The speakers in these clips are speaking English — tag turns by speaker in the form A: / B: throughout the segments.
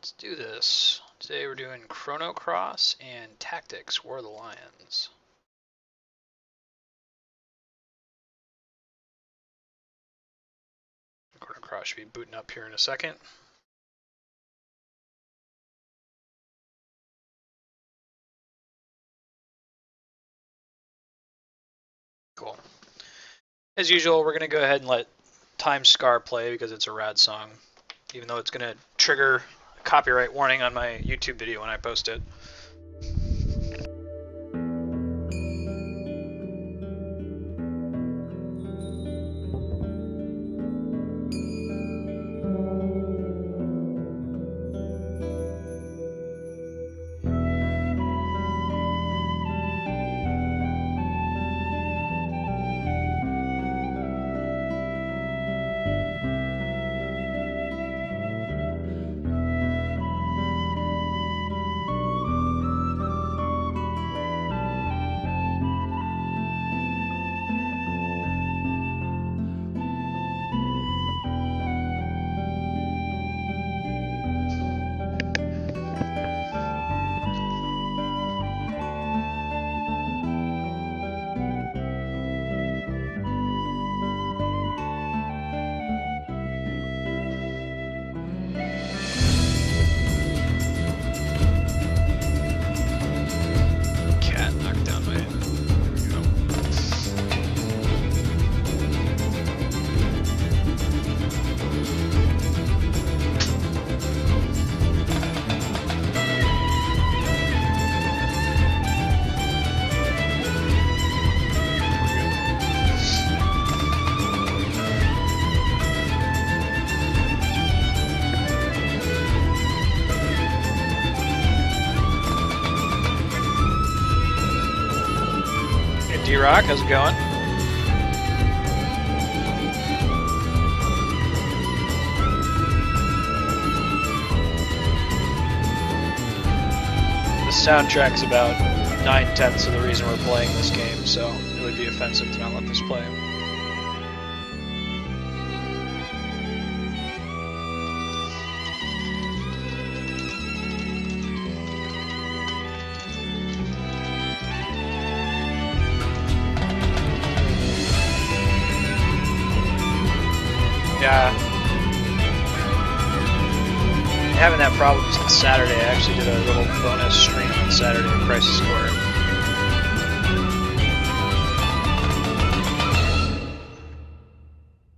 A: Let's do this. Today we're doing Chrono Cross and Tactics, War of the Lions. Chrono Cross should be booting up here in a second. Cool. As usual, we're going to go ahead and let Time Scar play because it's a rad song, even though it's going to trigger a copyright warning on my YouTube video when I post it. D-Rock, how's it going? The soundtrack's about 9/10 of the reason we're playing this game, so it would be offensive to not let this play. Yeah. Having that problem since Saturday. I actually did a little bonus stream on Saturday at Crisis Core.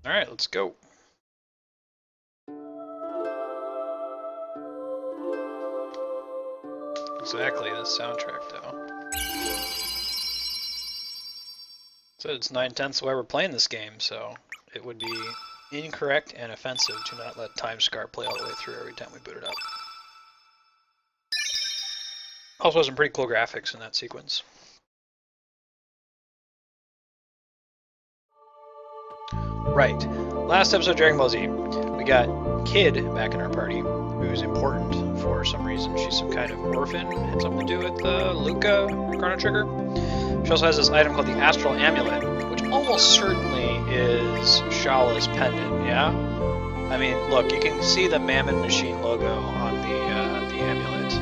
A: Alright, let's go. Exactly, the soundtrack though. So it's 9/10 why we're playing this game, so it would be incorrect and offensive to not let Time Scar play all the way through every time we boot it up. Also some pretty cool graphics in that sequence. Right, last episode of Dragon Ball Z, we got Kid back in our party, who's important for some reason. She's some kind of orphan, had something to do with Luca, Chrono Trigger. She also has this item called the Astral Amulet, which almost certainly is Shala's pendant, yeah? I mean, look, you can see the Mammon Machine logo on the amulet.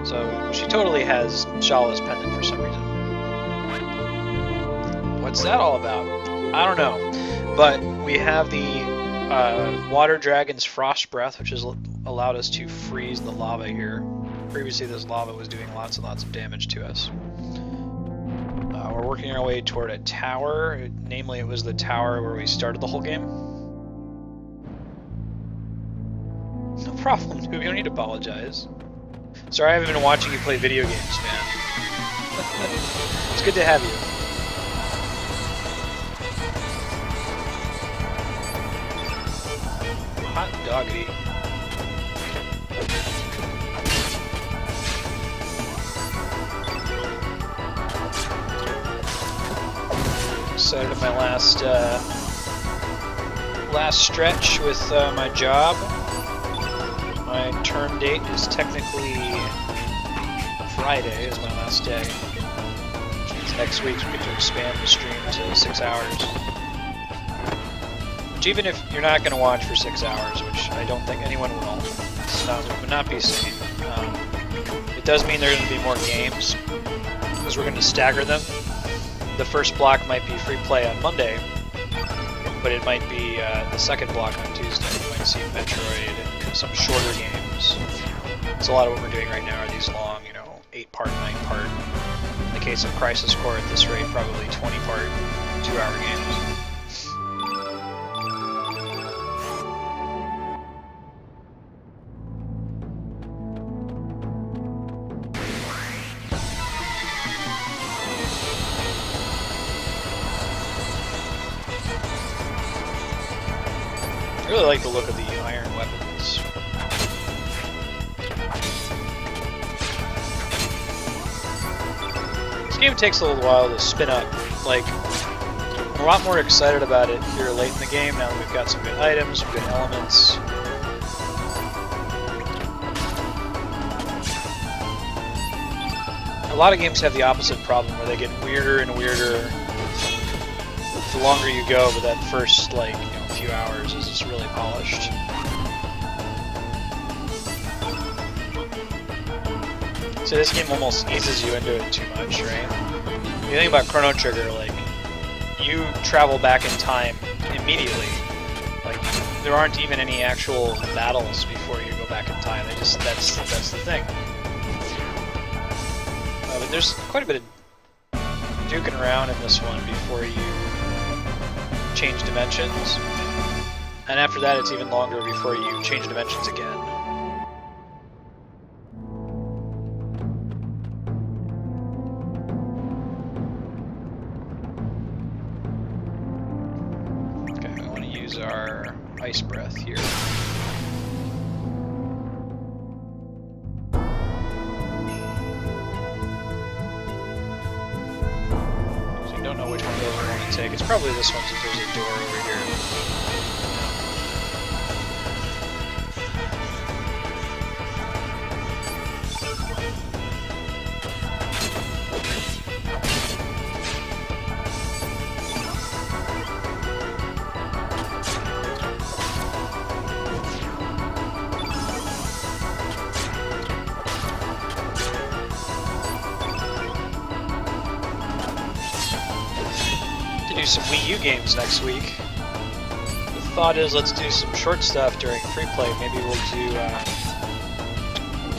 A: So she totally has Shala's pendant for some reason. What's that all about? I don't know. But we have the Water Dragon's Frost Breath, which has allowed us to freeze the lava here. Previously this lava was doing lots and lots of damage to us. We're working our way toward a tower, namely it was the tower where we started the whole game. No problem, dude, you don't need to apologize. Sorry I haven't been watching you play video games, man. It's good to have you. Hot doggity. Excited at my last stretch with my job. My term date is technically Friday is my last day. Which means next week we get to expand the stream to 6 hours. Which even if you're not going to watch for 6 hours, which I don't think anyone will, would not be sane. It does mean there are going to be more games, because we're going to stagger them. The first block might be free play on Monday, but it might be the second block on Tuesday. You might see Metroid and some shorter games. So a lot of what we're doing right now are these long, 8-part, 9-part. In the case of Crisis Core, at this rate, probably 20-part, 2-hour games. I really like the look of the iron weapons. This game takes a little while to spin up. Like, I'm a lot more excited about it here late in the game now that we've got some good items, some good elements. A lot of games have the opposite problem where they get weirder and weirder the longer you go, but that first, few hours is just really polished. So this game almost eases you into it too much, right? You think about Chrono Trigger, you travel back in time immediately. There aren't even any actual battles before you go back in time. That's the thing. But there's quite a bit of duking around in this one before you change dimensions. And after that, it's even longer before you change dimensions again. Okay, we want to use our ice breath here. So you don't know which one of those we want to take. It's probably this one since there's a door over here. Some Wii U games next week. The thought is let's do some short stuff during free play. Maybe we'll do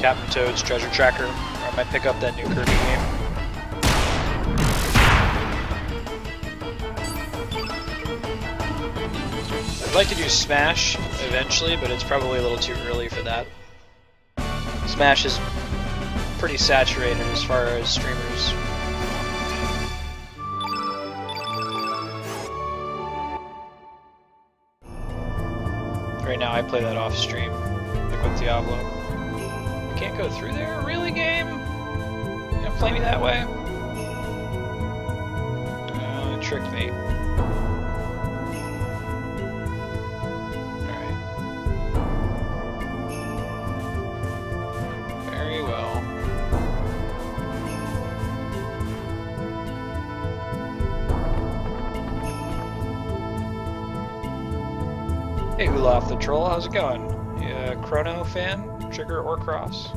A: Captain Toad's Treasure Tracker, or I might pick up that new Kirby game. I'd like to do Smash eventually, but it's probably a little too early for that. Smash is pretty saturated as far as streamers. Right now I play that off stream, like with Diablo. You can't go through there? Really, game? You gonna play me that way? It tricked me. Alright. Very well. Hey Olaf the Troll, how's it going? You a Chrono fan? Trigger or Cross?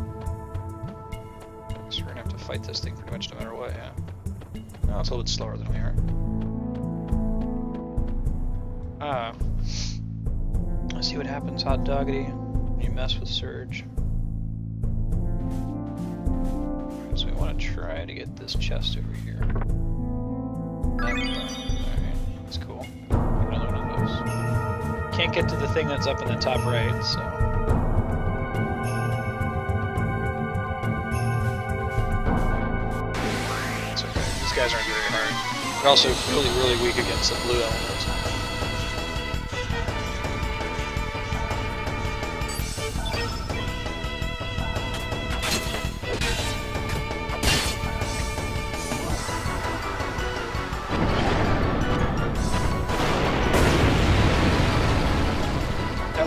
A: So we're gonna have to fight this thing pretty much no matter what, yeah. No, it's a little bit slower than we are. Let's see what happens, Hot Doggity, when you mess with Surge. So we want to try to get this chest over here. Alright, that's cool. Another one of those. Can't get to the thing that's up in the top right, so. It's okay. These guys aren't very hard. They're also really, really weak against the blue elements.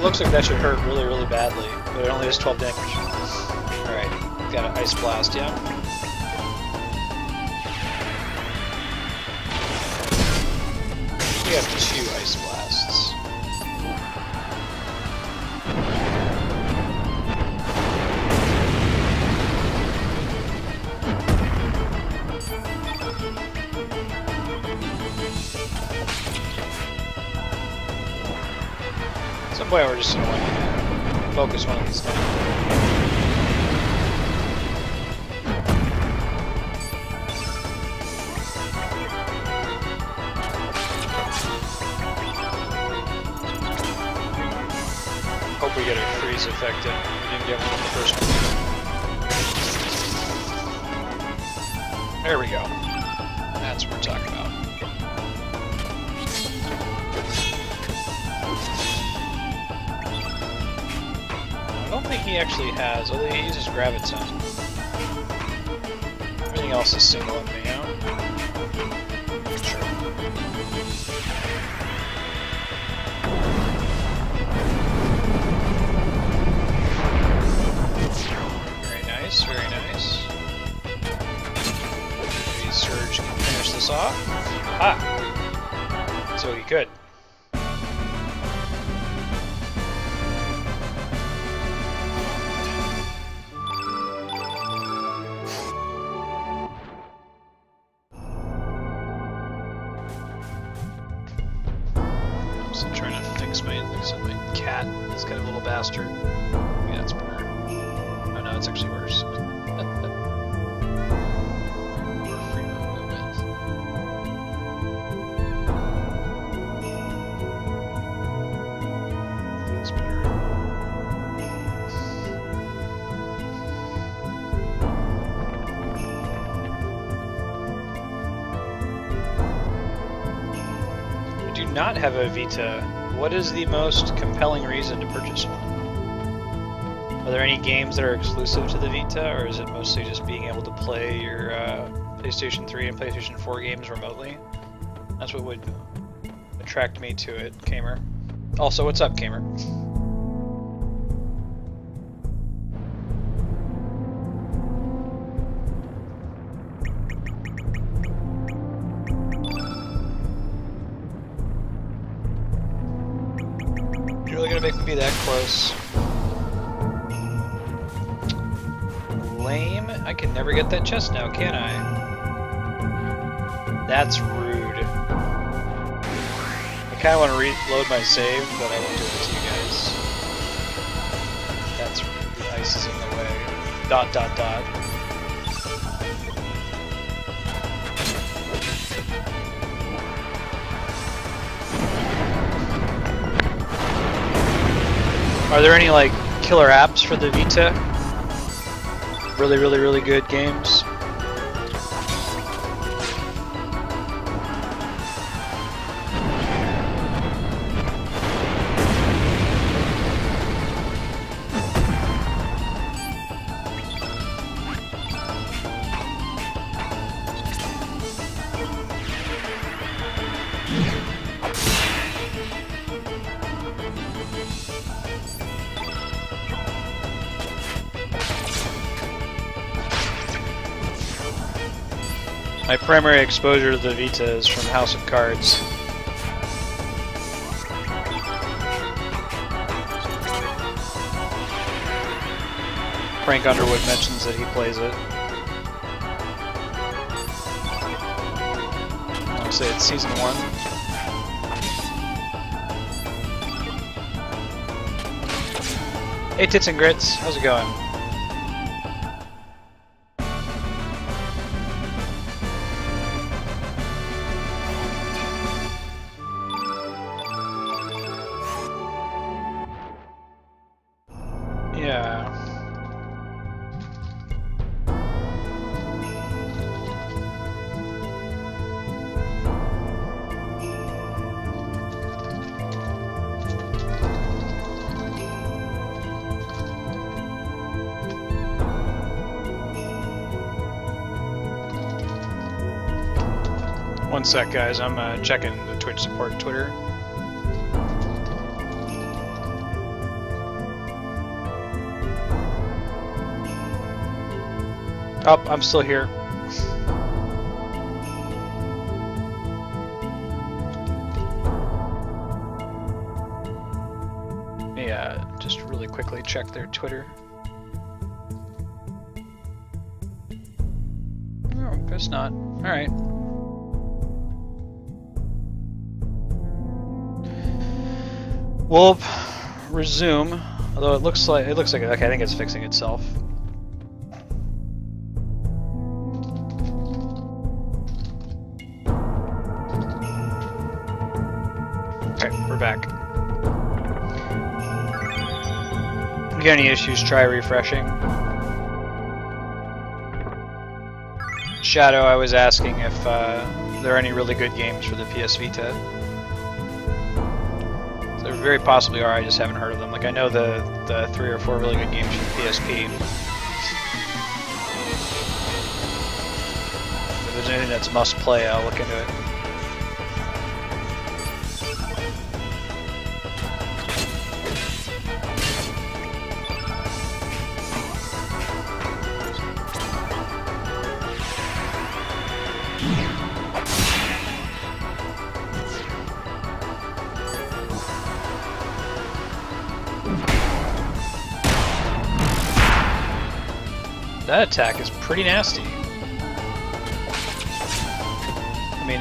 A: Looks like that should hurt really, really badly, but it only has 12 damage. Alright, got an Ice Blast, yeah? We have 2 Ice Blasts. some point we're just gonna like focus one of these down. Hope we get a freeze effect in. We didn't get one in the first one. There we go. That's what we're talking about. I don't think he actually has, although he uses graviton. Everything else is single on me, huh? Sure. Very nice, very nice. Maybe Surge can finish this off. Ah! So he could. My cat, this kind of little bastard. Maybe that's better. Oh no, it's actually worse. More freedom of movement. That's better. I do not have a Vita. What is the most compelling reason to purchase one? Are there any games that are exclusive to the Vita, or is it mostly just being able to play your PlayStation 3 and PlayStation 4 games remotely? That's what would attract me to it, Kamer. Also, what's up, Kamer? Make me be that close. Lame. I can never get that chest now, can I? That's rude. I kind of want to reload my save, but I won't do it to you guys. That's rude. The ice is in the way. ... Are there any like killer apps for the Vita? Really good games? My primary exposure to the Vita is from House of Cards. Frank Underwood mentions that he plays it. I want to say it's season 1. Hey Tits and Grits, how's it going? Yeah. One sec, guys. I'm checking the Twitch support Twitter. Oh, I'm still here. Yeah, just really quickly check their Twitter. Oh, guess not. Alright. Well, resume. Although it looks like okay, I think it's fixing itself. Okay, we're back. If you got any issues, try refreshing. Shadow, I was asking if there are any really good games for the PS Vita. There very possibly are, I just haven't heard of them. Like, I know the 3 or 4 really good games for the PSP. If there's anything that's must play, I'll look into it. That attack is pretty nasty. I mean,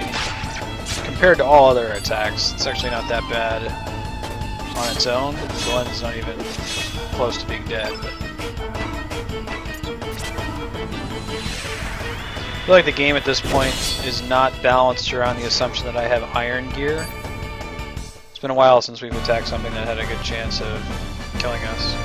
A: compared to all other attacks, it's actually not that bad on its own. The one's not even close to being dead. But I feel like the game at this point is not balanced around the assumption that I have iron gear. It's been a while since we've attacked something that had a good chance of killing us.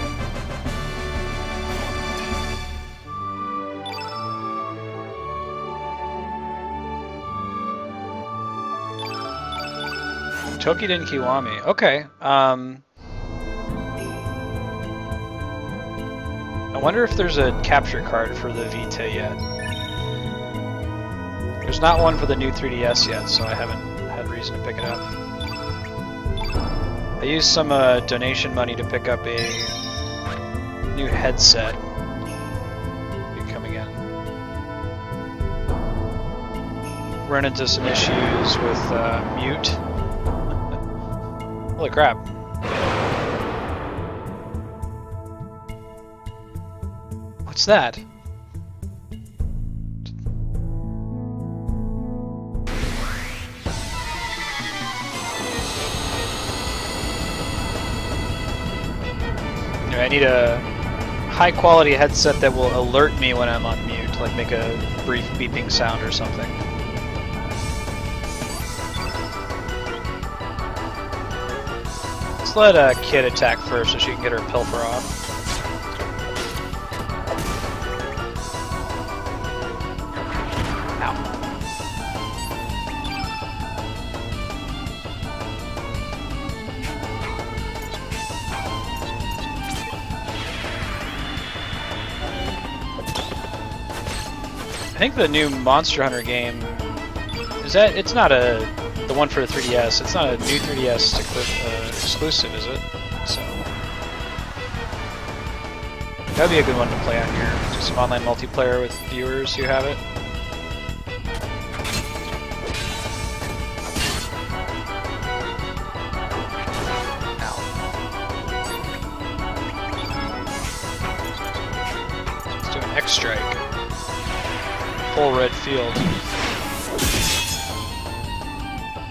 A: Toki Den Kiwami. Okay. I wonder if there's a capture card for the Vita yet. There's not one for the new 3DS yet, so I haven't had reason to pick it up. I used some donation money to pick up a new headset. Be coming in. Run into some issues with mute. Holy crap. What's that? I need a high quality headset that will alert me when I'm on mute, like make a brief beeping sound or something. Let Kid attack first so she can get her pilfer off. Ow. I think the new Monster Hunter game it's not the one for the 3DS. It's not a new 3DS exclusive, is it? So that'd be a good one to play on here. Do some online multiplayer with viewers who have it. Ow. Let's do an X-Strike. Full red field.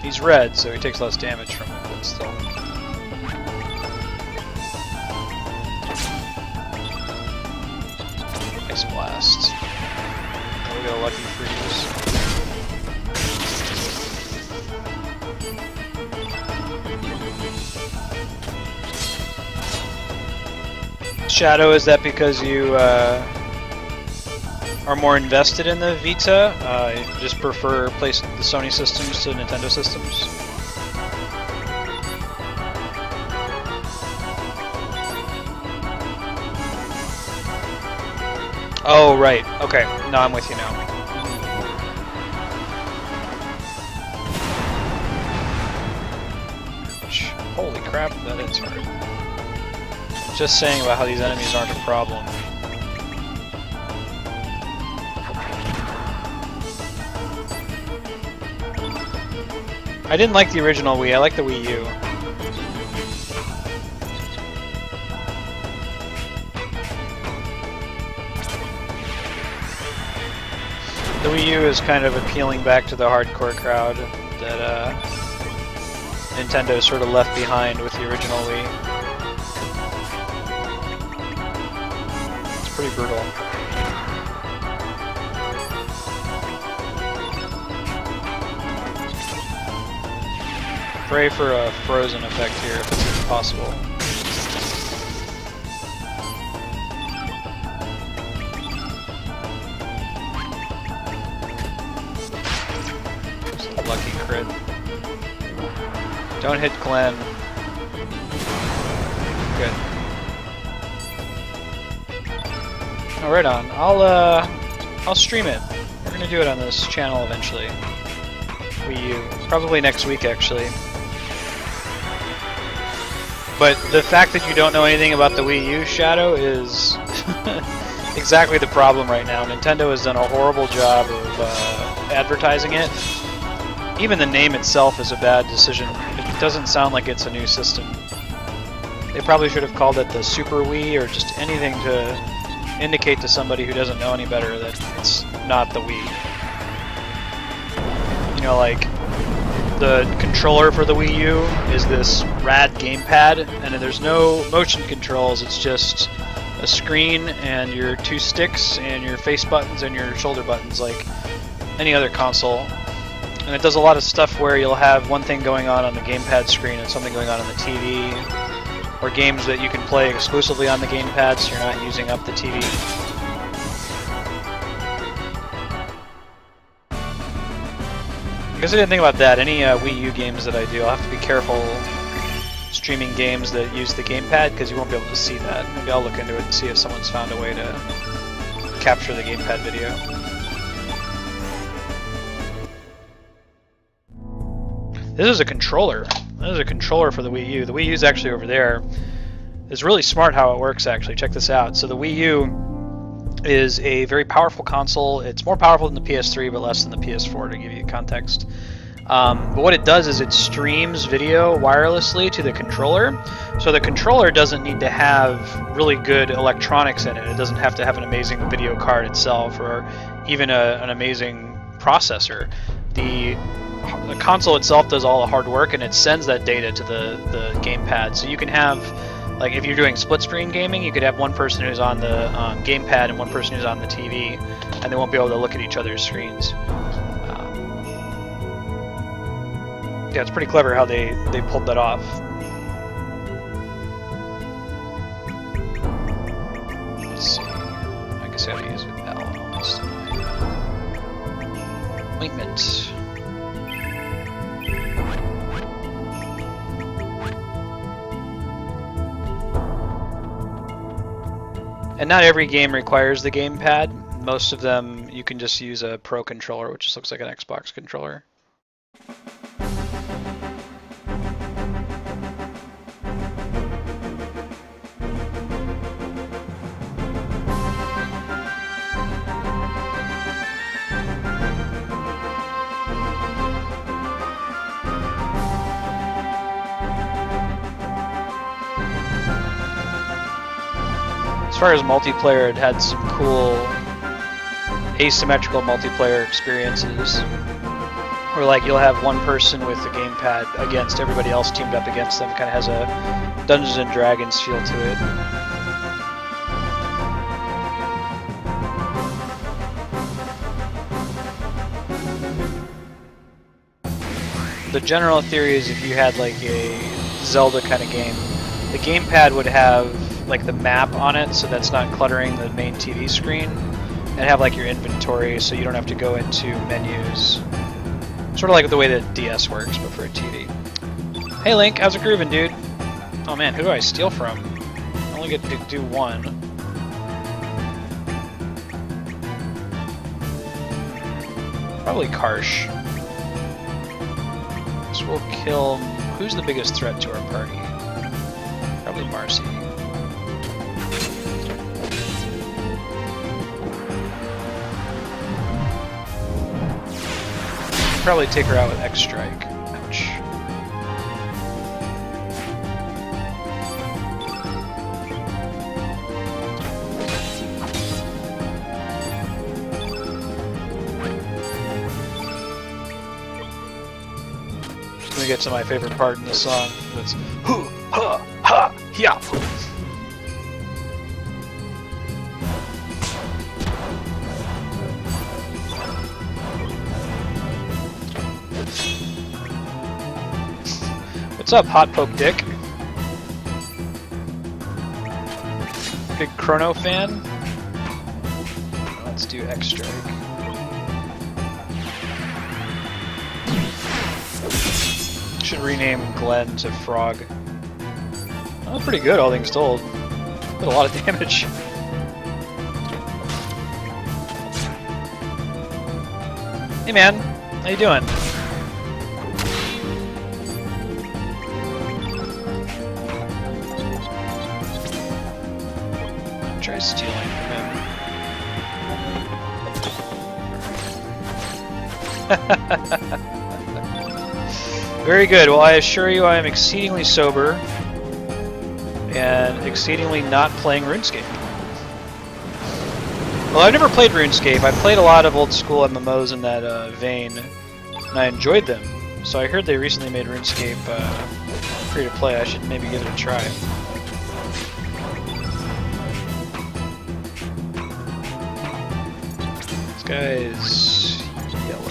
A: He's red, so he takes less damage from it, but still. Ice Blast. Oh, we got a lucky freeze. Shadow, is that because you are more invested in the Vita? You just prefer the Sony systems to Nintendo systems? Oh, right. Okay. No, I'm with you now. Ouch. Holy crap, that is hard. Just saying about how these enemies aren't a problem. I didn't like the original Wii, I like the Wii U. The Wii U is kind of appealing back to the hardcore crowd that Nintendo sort of left behind with the original Wii. pretty brutal. Pray for a frozen effect here if it's even possible. Just a lucky crit. Don't hit Glenn. Good. Oh, right on. I'll stream it. We're gonna do it on this channel eventually. Wii U. Probably next week, actually. But the fact that you don't know anything about the Wii U, Shadow, is exactly the problem right now. Nintendo has done a horrible job of advertising it. Even the name itself is a bad decision. It doesn't sound like it's a new system. They probably should have called it the Super Wii or just anything to indicate to somebody who doesn't know any better that it's not the Wii. You know, like, the controller for the Wii U is this rad gamepad, and there's no motion controls, it's just a screen and your two sticks and your face buttons and your shoulder buttons like any other console. And it does a lot of stuff where you'll have one thing going on the gamepad screen and something going on the TV, or games that you can play exclusively on the gamepad so you're not using up the TV. I guess I didn't think about that. Any Wii U games that I do, I'll have to be careful streaming games that use the gamepad because you won't be able to see that. Maybe I'll look into it and see if someone's found a way to capture the gamepad video. This is a controller. This is a controller for the Wii U. The Wii U is actually over there. It's really smart how it works, actually. Check this out. So the Wii U is a very powerful console. It's more powerful than the PS3, but less than the PS4, to give you context. But what it does is it streams video wirelessly to the controller. So the controller doesn't need to have really good electronics in it. It doesn't have to have an amazing video card itself or even an amazing processor. The console itself does all the hard work, and it sends that data to the gamepad. So you can have, like, if you're doing split screen gaming, you could have one person who's on the gamepad and one person who's on the TV, and they won't be able to look at each other's screens. Yeah, it's pretty clever how they pulled that off. Let's see. I guess I have to use it L. Ointment. And not every game requires the gamepad. Most of them you can just use a Pro controller, which just looks like an Xbox controller. As far as multiplayer, it had some cool asymmetrical multiplayer experiences where, like, you'll have one person with the gamepad against everybody else teamed up against them. Kind of has a Dungeons and Dragons feel to it. The general theory is if you had like a Zelda kind of game, the gamepad would have like the map on it, so that's not cluttering the main TV screen, and have like your inventory so you don't have to go into menus. Sort of like the way that DS works, but for a TV. Hey Link, how's it grooving, dude? Oh man, who do I steal from? I only get to do one. Probably Karsh. So we'll kill... Who's the biggest threat to our party? Probably Marcy. Probably take her out with X Strike. Ouch. Just gonna get to my favorite part in the song. That's hoo ha ha yeah. What's up, Hot Poke Dick? Big Chrono fan? Let's do X-Strike. Should rename Glenn to Frog. Oh, pretty good, all things told. Did a lot of damage. Hey man, how you doing? Try stealing from him. Very good. Well, I assure you I am exceedingly sober and exceedingly not playing RuneScape. Well, I've never played RuneScape. I played a lot of old school MMOs in that vein, and I enjoyed them. So I heard they recently made RuneScape free to play. I should maybe give it a try. This guy is yellow.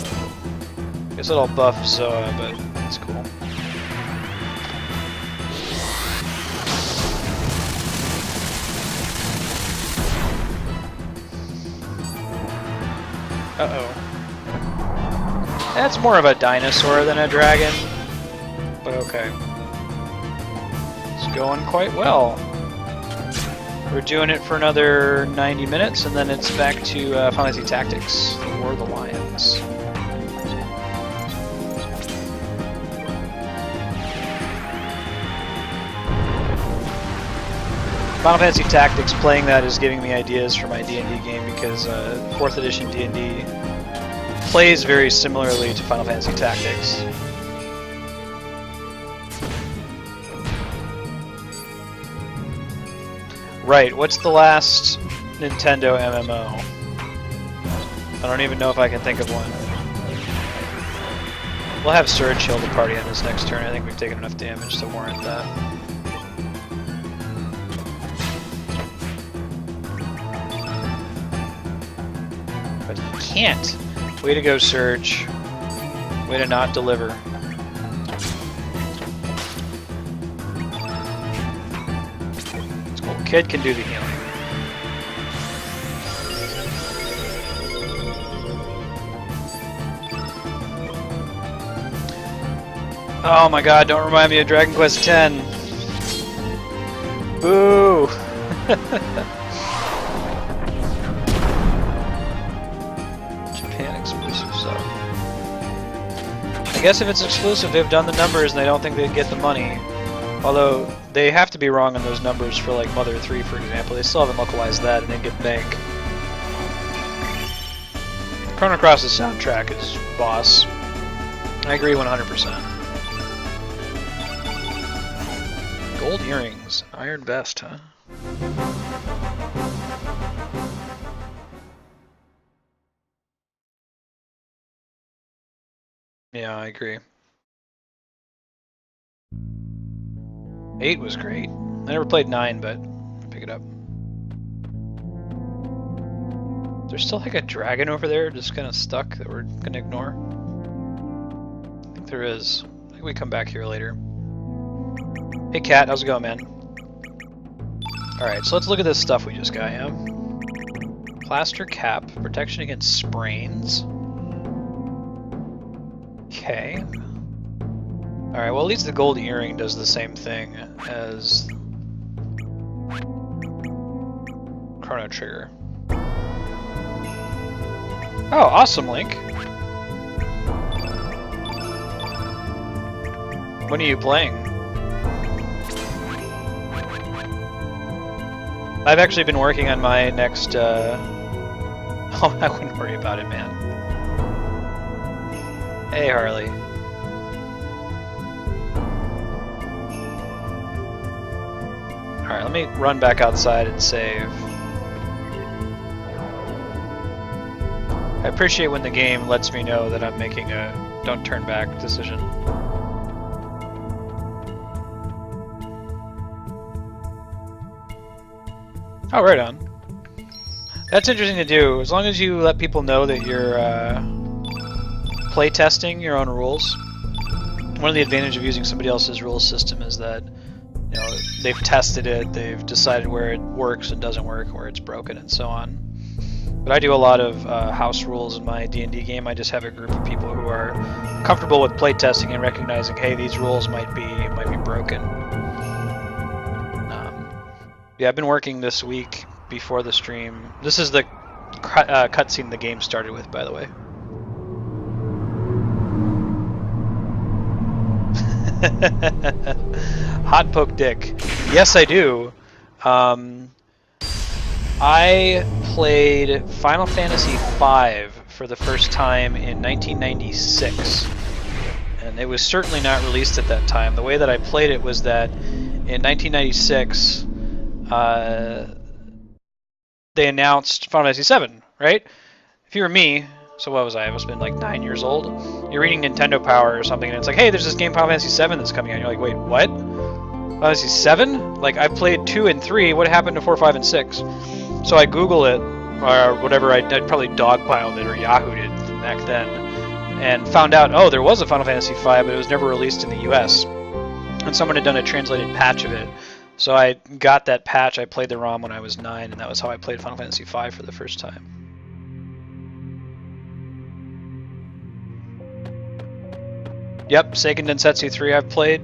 A: Guess it'll buff Zoa, but it's cool. Uh-oh. That's more of a dinosaur than a dragon, but okay. It's going quite well. We're doing it for another 90 minutes, and then it's back to Final Fantasy Tactics, the War of the Lions. Final Fantasy Tactics, playing that is giving me ideas for my D&D game because 4th edition D&D plays very similarly to Final Fantasy Tactics. Right, what's the last Nintendo MMO? I don't even know if I can think of one. We'll have Surge heal the party on this next turn. I think we've taken enough damage to warrant that. But you can't! Way to go, Surge. Way to not deliver. It's cool. Kid can do the healing. Oh my god, don't remind me of Dragon Quest X. Boo! Japan exclusive sub. I guess if it's exclusive, they've done the numbers and they don't think they'd get the money. Although, they have to be wrong on those numbers for like Mother 3, for example. They still haven't localized that and they get bank. Chrono Cross's soundtrack is boss. I agree 100%. Gold earrings, iron vest, huh? Yeah, I agree. 8 was great. I never played 9, but I'll pick it up. There's still like a dragon over there just kind of stuck that we're gonna ignore. I think there is. I think we come back here later. Hey Cat, how's it going, man? Alright, so let's look at this stuff we just got, yeah? Plaster cap, protection against sprains. Okay. Alright, well at least the gold earring does the same thing as Chrono Trigger. Oh, awesome, Link! When are you playing? I've actually been working on my next, Oh, I wouldn't worry about it, man. Hey, Harley. Alright, let me run back outside and save. I appreciate when the game lets me know that I'm making a don't turn back decision. Oh, right on. That's interesting to do, as long as you let people know that you're play testing your own rules. one of the advantages of using somebody else's rule system is that, you know, they've tested it, they've decided where it works and doesn't work, where it's broken, and so on. But I do a lot of house rules in my D&D game. I just have a group of people who are comfortable with playtesting and recognizing, hey, these rules might be broken. Yeah, I've been working this week before the stream. This is the cutscene the game started with, by the way. Hot poke dick. Yes, I do. I played Final Fantasy V for the first time in 1996, and it was certainly not released at that time. The way that I played it was that in 1996, they announced Final Fantasy VII, right? If you were me, so what was I? I must have been like 9 years old. You're reading Nintendo Power or something, and it's like, hey, there's this game Final Fantasy VII that's coming out. And you're like, wait, what? Final Fantasy VII? Like, I played 2 and 3. What happened to 4, 5, and 6? So I Google it, or whatever. I'd probably dogpiled it or Yahoo'd it back then, and found out, oh, there was a Final Fantasy V, but it was never released in the US. And someone had done a translated patch of it. So I got that patch. I played the ROM when I was 9, and that was how I played Final Fantasy V for the first time. Yep, Seiken Densetsu 3 I've played.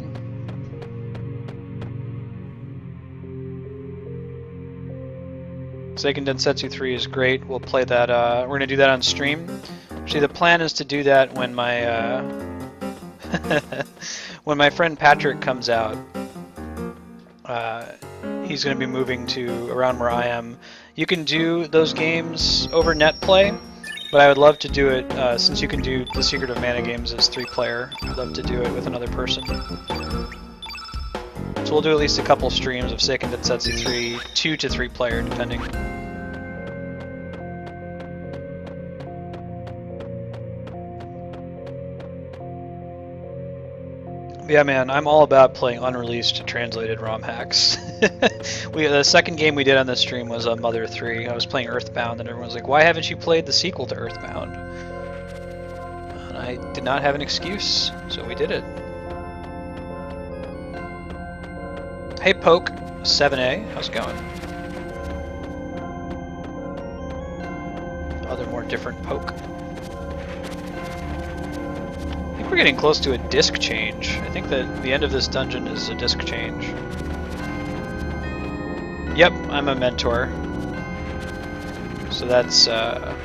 A: Seiken Densetsu 3 is great. We'll play that. We're going to do that on stream. Actually, the plan is to do that when my when my friend Patrick comes out. He's going to be moving to around where I am. You can do those games over net play, but I would love to do it since you can do the Secret of Mana games as 3-player. I'd love to do it with another person. So we'll do at least a couple streams of Seiken Densetsu 3, 2 to 3-player, depending. Yeah, man, I'm all about playing unreleased translated ROM hacks. The second game we did on this stream was Mother 3. I was playing Earthbound, and everyone was like, why haven't you played the sequel to Earthbound? And I did not have an excuse, so we did it. Hey, Poke 7A, how's it going? Other more different Poke. I think we're getting close to a disc change. I think that the end of this dungeon is a disc change. Yep, I'm a mentor. So that's, I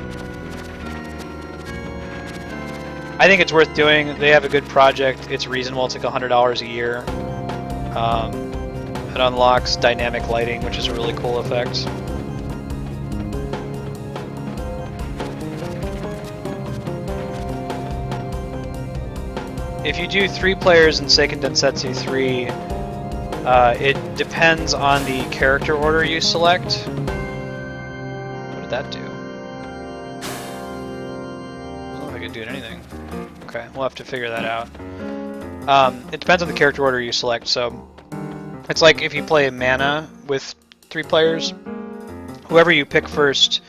A: think it's worth doing. They have a good project. It's reasonable. It's like $100 a year. It unlocks dynamic lighting, which is a really cool effect. If you do 3 players in Seiken Densetsu 3, it depends on the character order you select. What did that do? I don't know if I could do anything. Okay, we'll have to figure that out. It depends on the character order you select, so it's like if you play Mana with 3 players, whoever you pick first,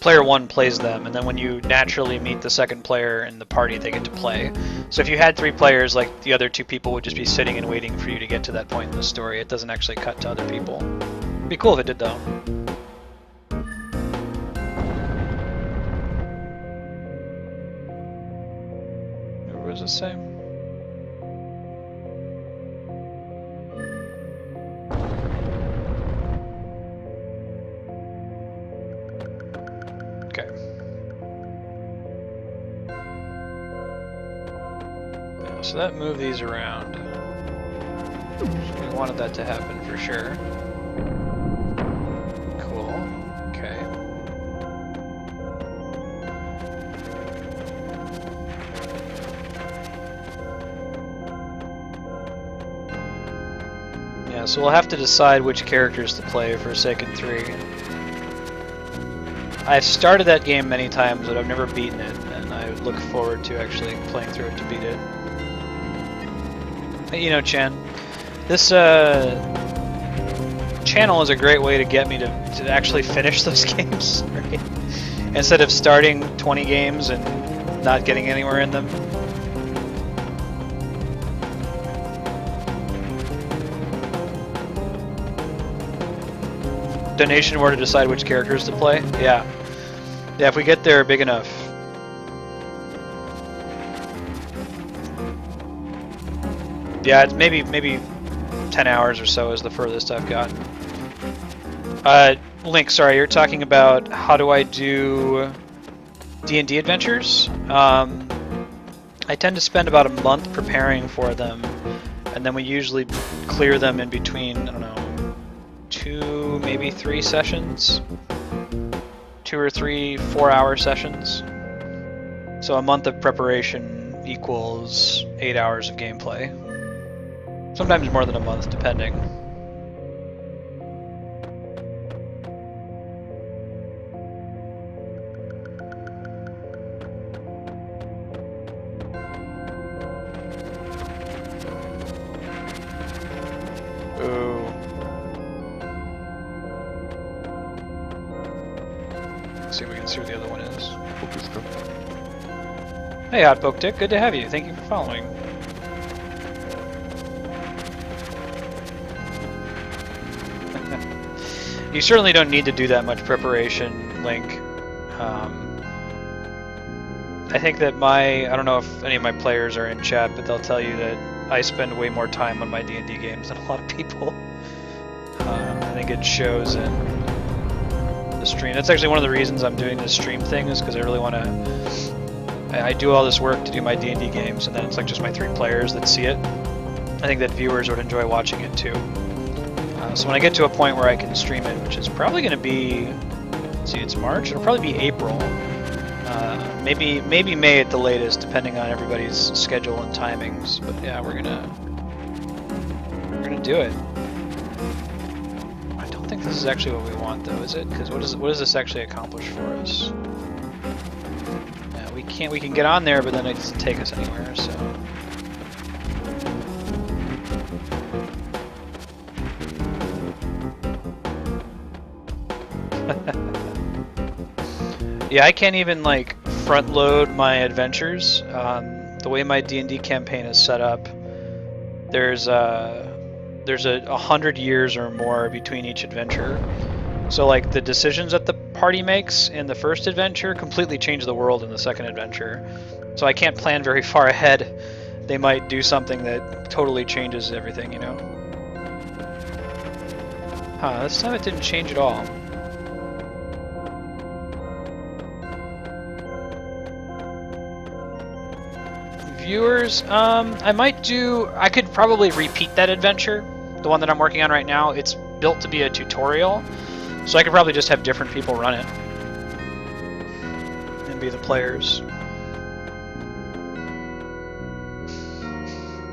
A: player 1 plays them, and then when you naturally meet the second player in the party, they get to play. So if you had 3 players, like, the other 2 people would just be sitting and waiting for you to get to that point in the story. It doesn't actually cut to other people. It'd be cool if it did, though. What was it say? Okay. Yeah, so that moved these around. So we wanted that to happen for sure. Cool. Okay. Yeah, so we'll have to decide which characters to play for Seiken 3. I've started that game many times, but I've never beaten it, and I look forward to actually playing through it to beat it. You know, Chen, this channel is a great way to get me to actually finish those games, right? Instead of starting 20 games and not getting anywhere in them. donation in order to decide which characters to play. Yeah. Yeah, if we get there big enough. Yeah, it's maybe 10 hours or so is the furthest I've gotten. Link, sorry, you're talking about how do I do D&D adventures? I tend to spend about a month preparing for them, and then we usually clear them in between, I don't know, 2, maybe 3 sessions? 2 or 3 4-hour sessions. So a month of preparation equals 8 hours of gameplay. Sometimes more than a month, depending. Ooh. Let's see if we can see what the other one is. Hey, Hot Poke Dick, good to have you. Thank you for following. You certainly don't need to do that much preparation, Link. I think that I don't know if any of my players are in chat, but they'll tell you that I spend way more time on my D&D games than a lot of people. I think it shows in the stream. That's actually one of the reasons I'm doing this stream thing, is because I really want to... I do all this work to do my D&D games, and then it's like just my 3 players that see it. I think that viewers would enjoy watching it too. So when I get to a point where I can stream it, which is probably going to be, let's see, it's March, it'll probably be April, maybe May at the latest, depending on everybody's schedule and timings. But yeah, we're gonna do it. I don't think this is actually what we want, though, is it? Because what does this actually accomplish for us? Yeah, we can get on there, but then it doesn't take us anywhere. So. Yeah, I can't even like front load my adventures. The way my D&D campaign is set up, there's 100 years or more between each adventure. So like the decisions that the party makes in the first adventure completely change the world in the second adventure. So I can't plan very far ahead. They might do something that totally changes everything, you know? Huh, this time it didn't change at all. Viewers, I could probably repeat that adventure, the one that I'm working on right now. It's built to be a tutorial, so I could probably just have different people run it and be the players.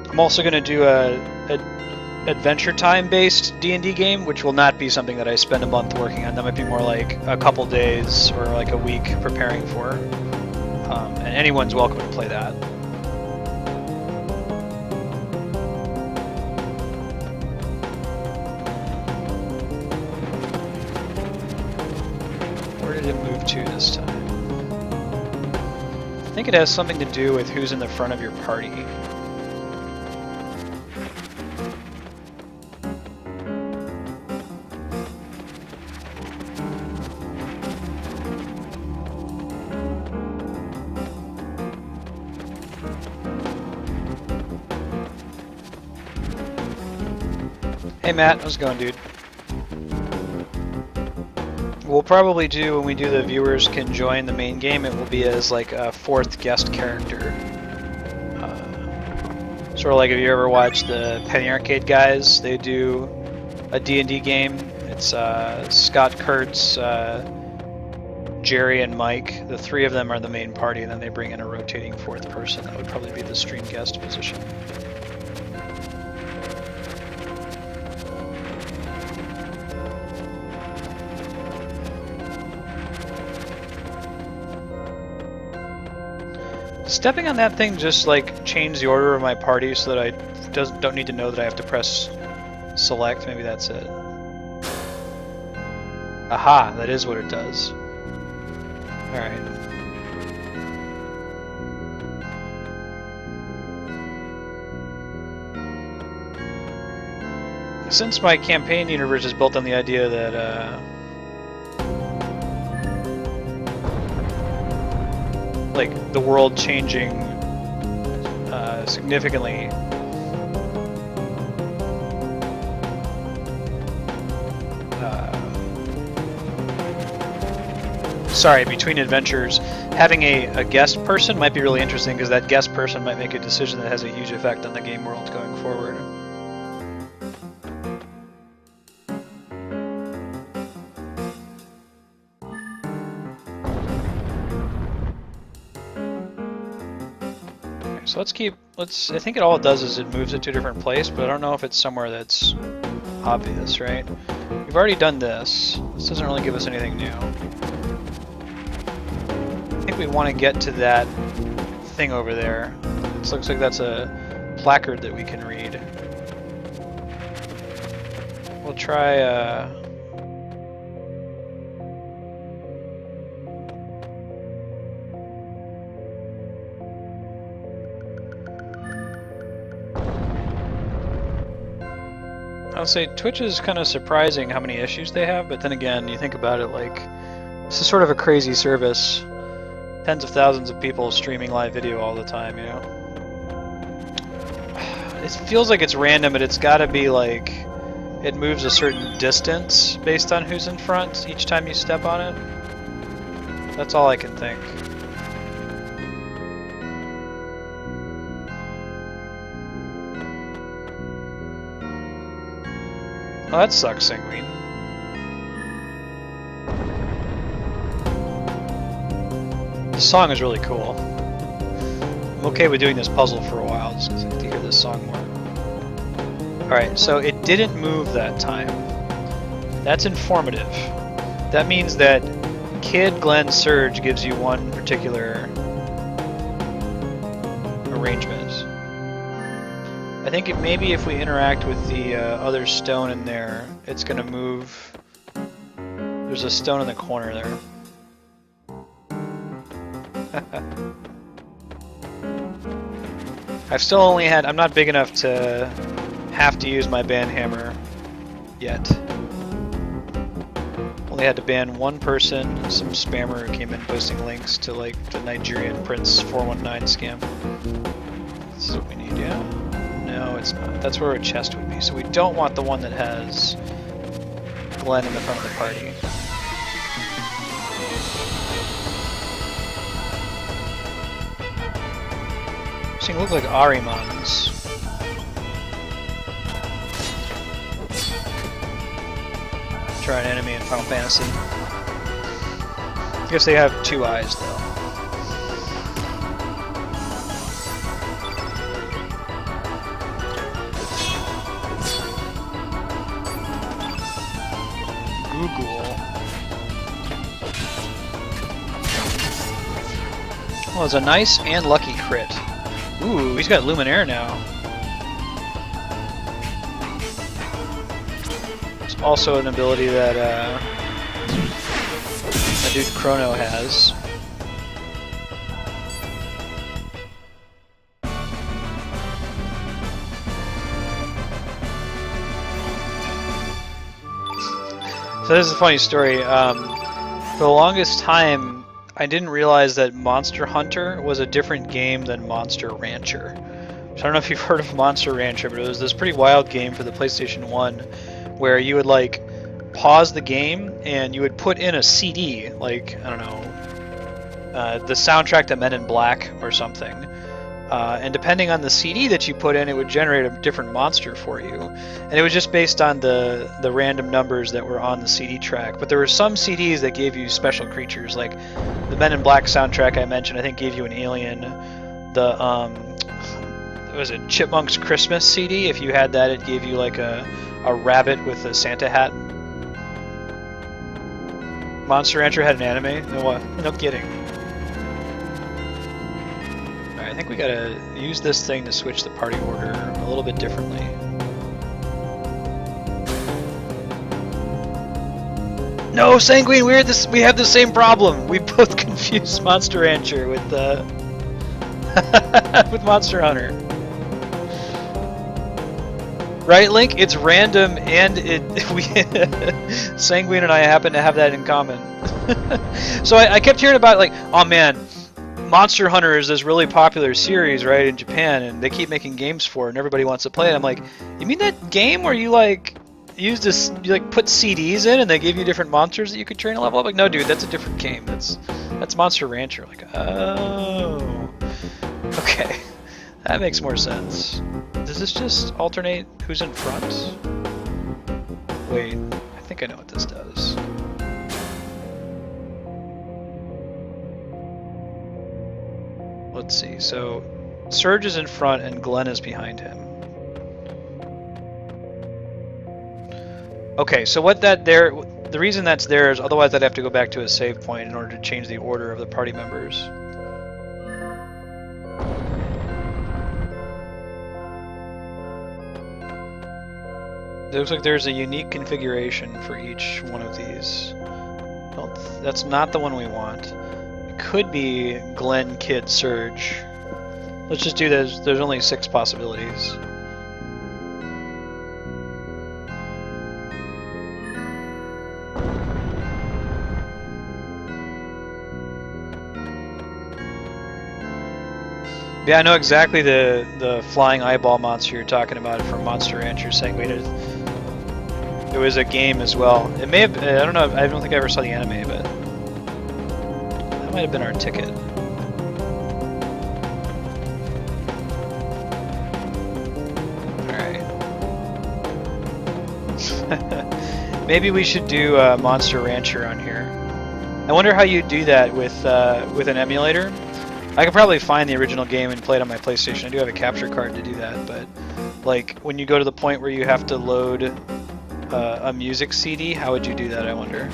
A: I'm also going to do a Adventure Time based D&D game, which will not be something that I spend a month working on. That might be more like a couple days or like a week preparing for, and anyone's welcome to play that. It move to this time? I think it has something to do with who's in the front of your party. Hey Matt, how's it going, dude? We'll probably do, when we do the viewers can join the main game, it will be as like a 4th guest character. Sort of like if you ever watched the Penny Arcade guys, they do a D&D game. It's Scott, Kurtz, Jerry, and Mike. The 3 of them are the main party, and then they bring in a rotating 4th person. That would probably be the stream guest position. Stepping on that thing just like change the order of my party so that I don't need to know that I have to press select. Maybe that's it. Aha, that is what it does. Alright. Since my campaign universe is built on the idea that like the world changing significantly. Sorry, between adventures, having a guest person might be really interesting because that guest person might make a decision that has a huge effect on the game world going forward. Okay, so I think all it does is it moves it to a different place, but I don't know if it's somewhere that's obvious, right? We've already done this. This doesn't really give us anything new. I think we want to get to that thing over there. This looks like that's a placard that we can read. We'll try I'll say Twitch is kind of surprising how many issues they have, but then again, you think about it, like, this is sort of a crazy service. Tens of thousands of people streaming live video all the time, you know? It feels like it's random, but it's gotta be like, it moves a certain distance based on who's in front each time you step on it. That's all I can think. Oh, that sucks, Sanguine. This song is really cool. I'm okay with doing this puzzle for a while, just because I get to hear this song more. Alright, so it didn't move that time. That's informative. That means that Kid, Glenn, Surge gives you one particular arrangement. I think maybe if we interact with the other stone in there, it's going to move. There's a stone in the corner there. I've still only had, I'm not big enough to have to use my ban hammer yet. Only had to ban one person, some spammer who came in posting links to like the Nigerian Prince 419 scam. This is what we need, yeah? No, it's not. That's where a chest would be. So we don't want the one that has Glenn in the front of the party. These things look like Arimans. Try an enemy in Final Fantasy. I guess they have two eyes though. Well, it's a nice and lucky crit. Ooh, he's got Luminaire now. It's also an ability that my dude Chrono has. So this is a funny story. For the longest time, I didn't realize that Monster Hunter was a different game than Monster Rancher. So I don't know if you've heard of Monster Rancher, but it was this pretty wild game for the PlayStation 1 where you would like pause the game and you would put in a CD, like, I don't know, the soundtrack to Men in Black or something. And depending on the CD that you put in, it would generate a different monster for you. And it was just based on the random numbers that were on the CD track. But there were some CDs that gave you special creatures, like the Men in Black soundtrack I mentioned, I think gave you an alien. The, was it Chipmunk's Christmas CD? If you had that, it gave you like a rabbit with a Santa hat. Monster Rancher had an anime? No kidding. I think we gotta use this thing to switch the party order a little bit differently. No, Sanguine, we have the same problem. We both confused Monster Rancher with with Monster Hunter. Right, Link? It's random, and Sanguine and I happen to have that in common. So I kept hearing about, like, oh man, Monster Hunter is this really popular series, right, in Japan, and they keep making games for it, and everybody wants to play it. I'm like, you mean that game where you like use this, you like put CDs in, and they give you different monsters that you could train and level up? Like, no, dude, that's a different game. That's Monster Rancher. Like, oh, okay, that makes more sense. Does this just alternate who's in front? Wait, I think I know what this does. Let's see, so Surge is in front and Glenn is behind him. Okay, so what that there, the reason that's there is otherwise I'd have to go back to a save point in order to change the order of the party members. It looks like there's a unique configuration for each one of these. Well, that's not the one we want. It could be Glenn, Kid, Surge. Let's just do this. There's only 6 possibilities. Yeah, I know exactly the flying eyeball monster you're talking about from Monster Rancher Sanguinated. It was a game as well. It may have, I don't know, I don't think I ever saw the anime, but that might have been our ticket. Alright. Maybe we should do Monster Rancher on here. I wonder how you do that with an emulator. I could probably find the original game and play it on my PlayStation. I do have a capture card to do that, but like when you go to the point where you have to load a music CD, how would you do that, I wonder?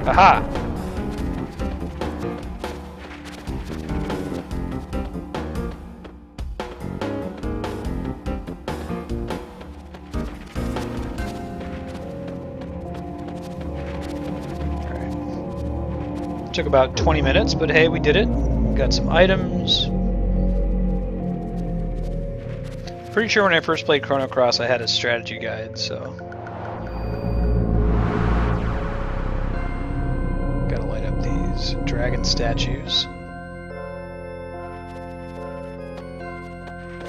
A: Aha! Alright. Took about 20 minutes, but hey, we did it. Got some items. Pretty sure when I first played Chrono Cross I had a strategy guide, so gotta light up these dragon statues.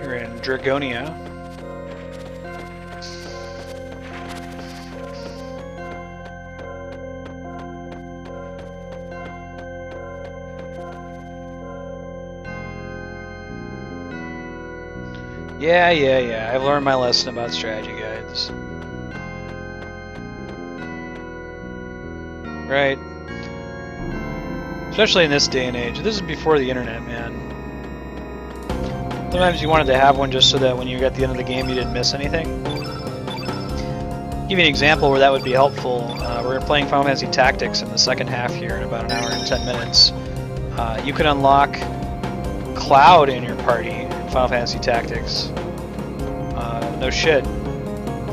A: We're in Dragonia. Yeah. I've learned my lesson about strategy guides. Right. Especially in this day and age. This is before the internet, man. Sometimes you wanted to have one just so that when you got to the end of the game you didn't miss anything. Give you an example where that would be helpful. We're playing Final Fantasy Tactics in the second half here in about an hour and 10 minutes. You can unlock Cloud in your party in Final Fantasy Tactics. No shit.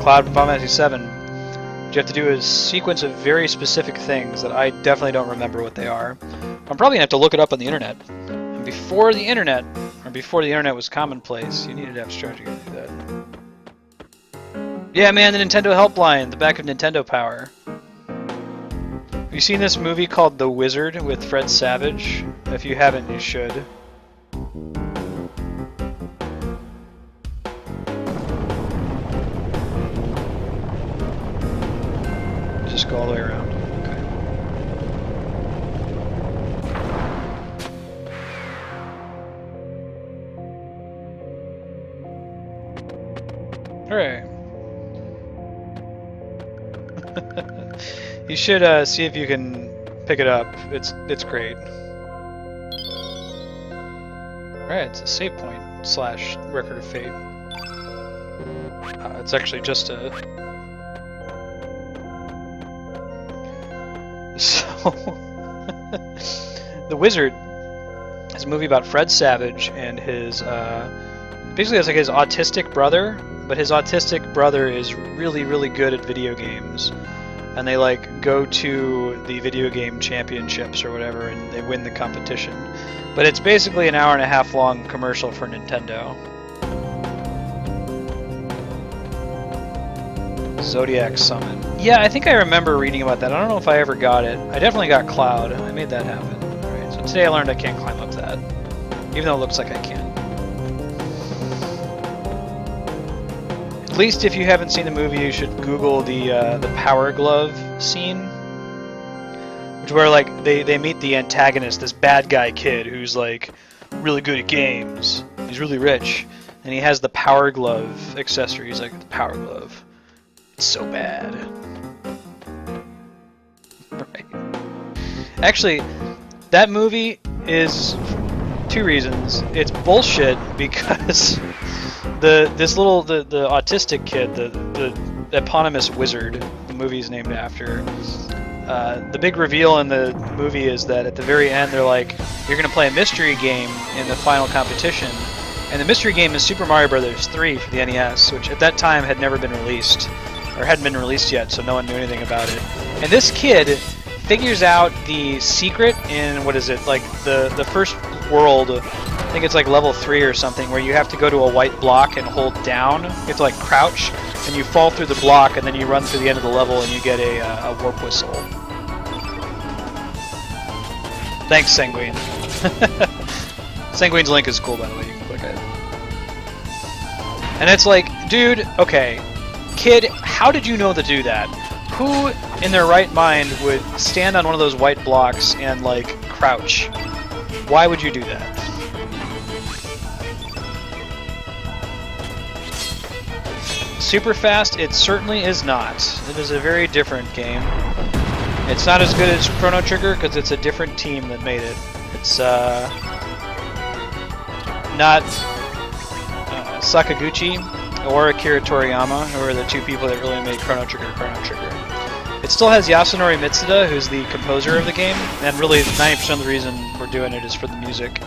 A: Cloud from Final Fantasy 7. What you have to do is a sequence of very specific things that I definitely don't remember what they are. I'm probably gonna have to look it up on the internet. And before the internet was commonplace, you needed to have strategy to do that. Yeah, man, the Nintendo helpline, the back of Nintendo Power. Have you seen this movie called The Wizard with Fred Savage? If you haven't, you should. Just go all the way around. Okay. Alright. You should see if you can pick it up. It's great. Alright, it's a save point / record of fate. It's actually just a... So, The Wizard is a movie about Fred Savage and his, basically it's like his autistic brother, but his autistic brother is really, really good at video games. And they like go to the video game championships or whatever and they win the competition. But it's basically an hour and a half long commercial for Nintendo. Zodiac Summon. Yeah, I think I remember reading about that. I don't know if I ever got it. I definitely got Cloud. I made that happen. Alright, so today I learned I can't climb up that. Even though it looks like I can. At least if you haven't seen the movie, you should Google the Power Glove scene. Which where like they meet the antagonist, this bad guy kid who's like really good at games. He's really rich. And he has the Power Glove accessory. He's like, the Power Glove. It's so bad. Right. Actually, that movie is two reasons. It's bullshit because the autistic kid, the eponymous wizard, the movie's named after. The big reveal in the movie is that at the very end they're like, you're gonna play a mystery game in the final competition. And the mystery game is Super Mario Bros. 3 for the NES, which at that time had never been released, or hadn't been released yet, so no one knew anything about it. And this kid figures out the secret in, what is it, like the first world, I think it's like level 3 or something, where you have to go to a white block and hold down. You have to like crouch, and you fall through the block, and then you run through the end of the level, and you get a warp whistle. Thanks, Sanguine. Sanguine's link is cool, by the way. You can click it. And it's like, dude, okay, kid, how did you know to do that? Who in their right mind would stand on one of those white blocks and, like, crouch? Why would you do that? Super fast, it certainly is not. It is a very different game. It's not as good as Chrono Trigger because it's a different team that made it. It's, not Sakaguchi or Akira Toriyama, who are the two people that really made Chrono Trigger. It still has Yasunori Mitsuda, who's the composer of the game, and really 90% of the reason we're doing it is for the music.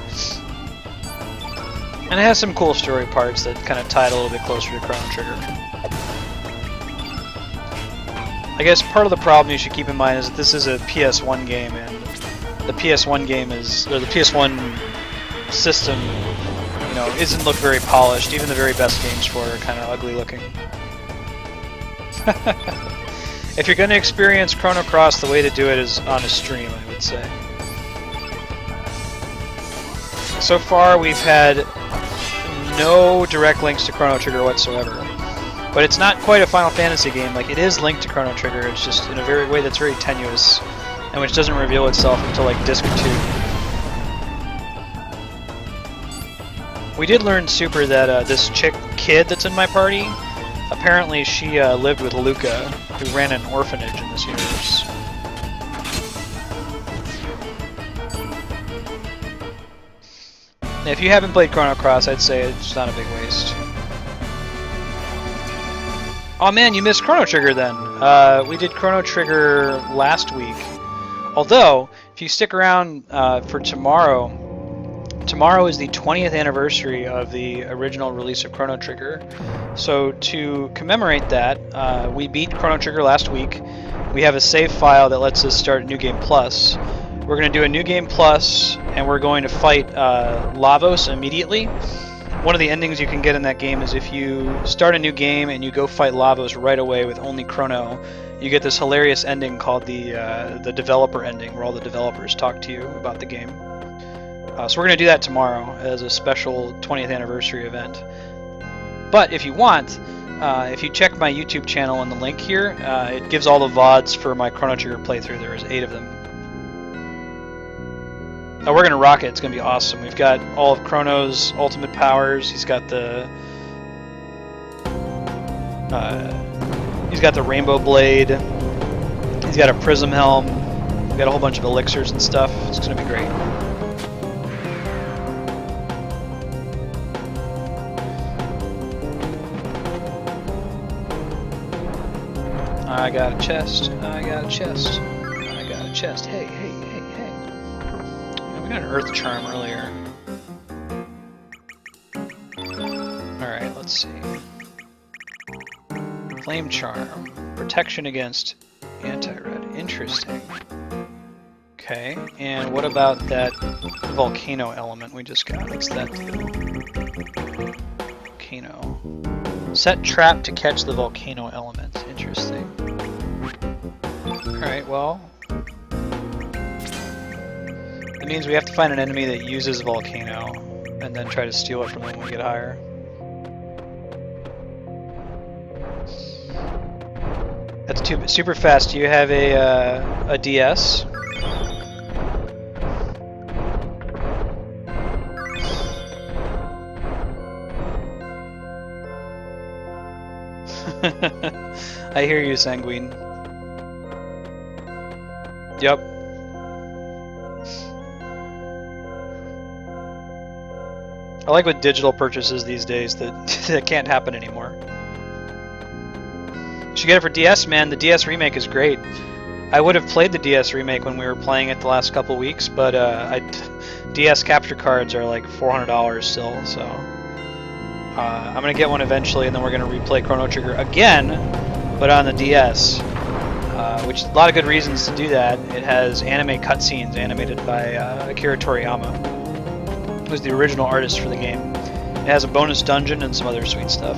A: And it has some cool story parts that kind of tie it a little bit closer to Chrono Trigger. I guess part of the problem you should keep in mind is that this is a PS1 game, and the PS1 game is, or the PS1 system, you know, doesn't look very polished. Even the very best games for it are kind of ugly looking. If you're going to experience Chrono Cross, the way to do it is on a stream, I would say. So far, we've had no direct links to Chrono Trigger whatsoever. But it's not quite a Final Fantasy game. Like, it is linked to Chrono Trigger. It's just in a way that's very tenuous, and which doesn't reveal itself until like Disc 2. We did learn super that this kid that's in my party, apparently she lived with Luca, who ran an orphanage in this universe. If you haven't played Chrono Cross, I'd say it's not a big waste. Oh man, you missed Chrono Trigger then. We did Chrono Trigger last week. Although, if you stick around for tomorrow, tomorrow is the 20th anniversary of the original release of Chrono Trigger. So to commemorate that, we beat Chrono Trigger last week. We have a save file that lets us start New Game Plus. We're going to do a New Game Plus, and we're going to fight Lavos immediately. One of the endings you can get in that game is if you start a new game and you go fight Lavos right away with only Chrono, you get this hilarious ending called the developer ending, where all the developers talk to you about the game. So we're going to do that tomorrow as a special 20th anniversary event. But if you want, if you check my YouTube channel in the link here, it gives all the VODs for my Chrono Trigger playthrough. There was 8 of them. Oh, we're going to rock it. It's going to be awesome. We've got all of Chrono's ultimate powers. He's got the rainbow blade. He's got a prism helm. We've got a whole bunch of elixirs and stuff. It's going to be great. I got a chest. I got a chest. I got a chest. Hey, hey, hey, hey. We got an earth charm earlier. Alright, let's see. Flame charm. Protection against anti-red. Interesting. Okay, and what about that volcano element we just got? What's that do? Volcano. Set trap to catch the volcano element. Interesting. Alright, well... It means we have to find an enemy that uses volcano, and then try to steal it from them when we get higher. That's too super fast. Do you have a DS? I hear you, Sanguine. Yep. I like with digital purchases these days that that can't happen anymore. You should get it for DS, man. The DS remake is great. I would have played the DS remake when we were playing it the last couple weeks, but DS capture cards are like $400 still, so I'm gonna get one eventually, and then we're gonna replay Chrono Trigger again, but on the DS, which a lot of good reasons to do that. It has anime cutscenes animated by Akira Toriyama, who was the original artist for the game. It has a bonus dungeon and some other sweet stuff.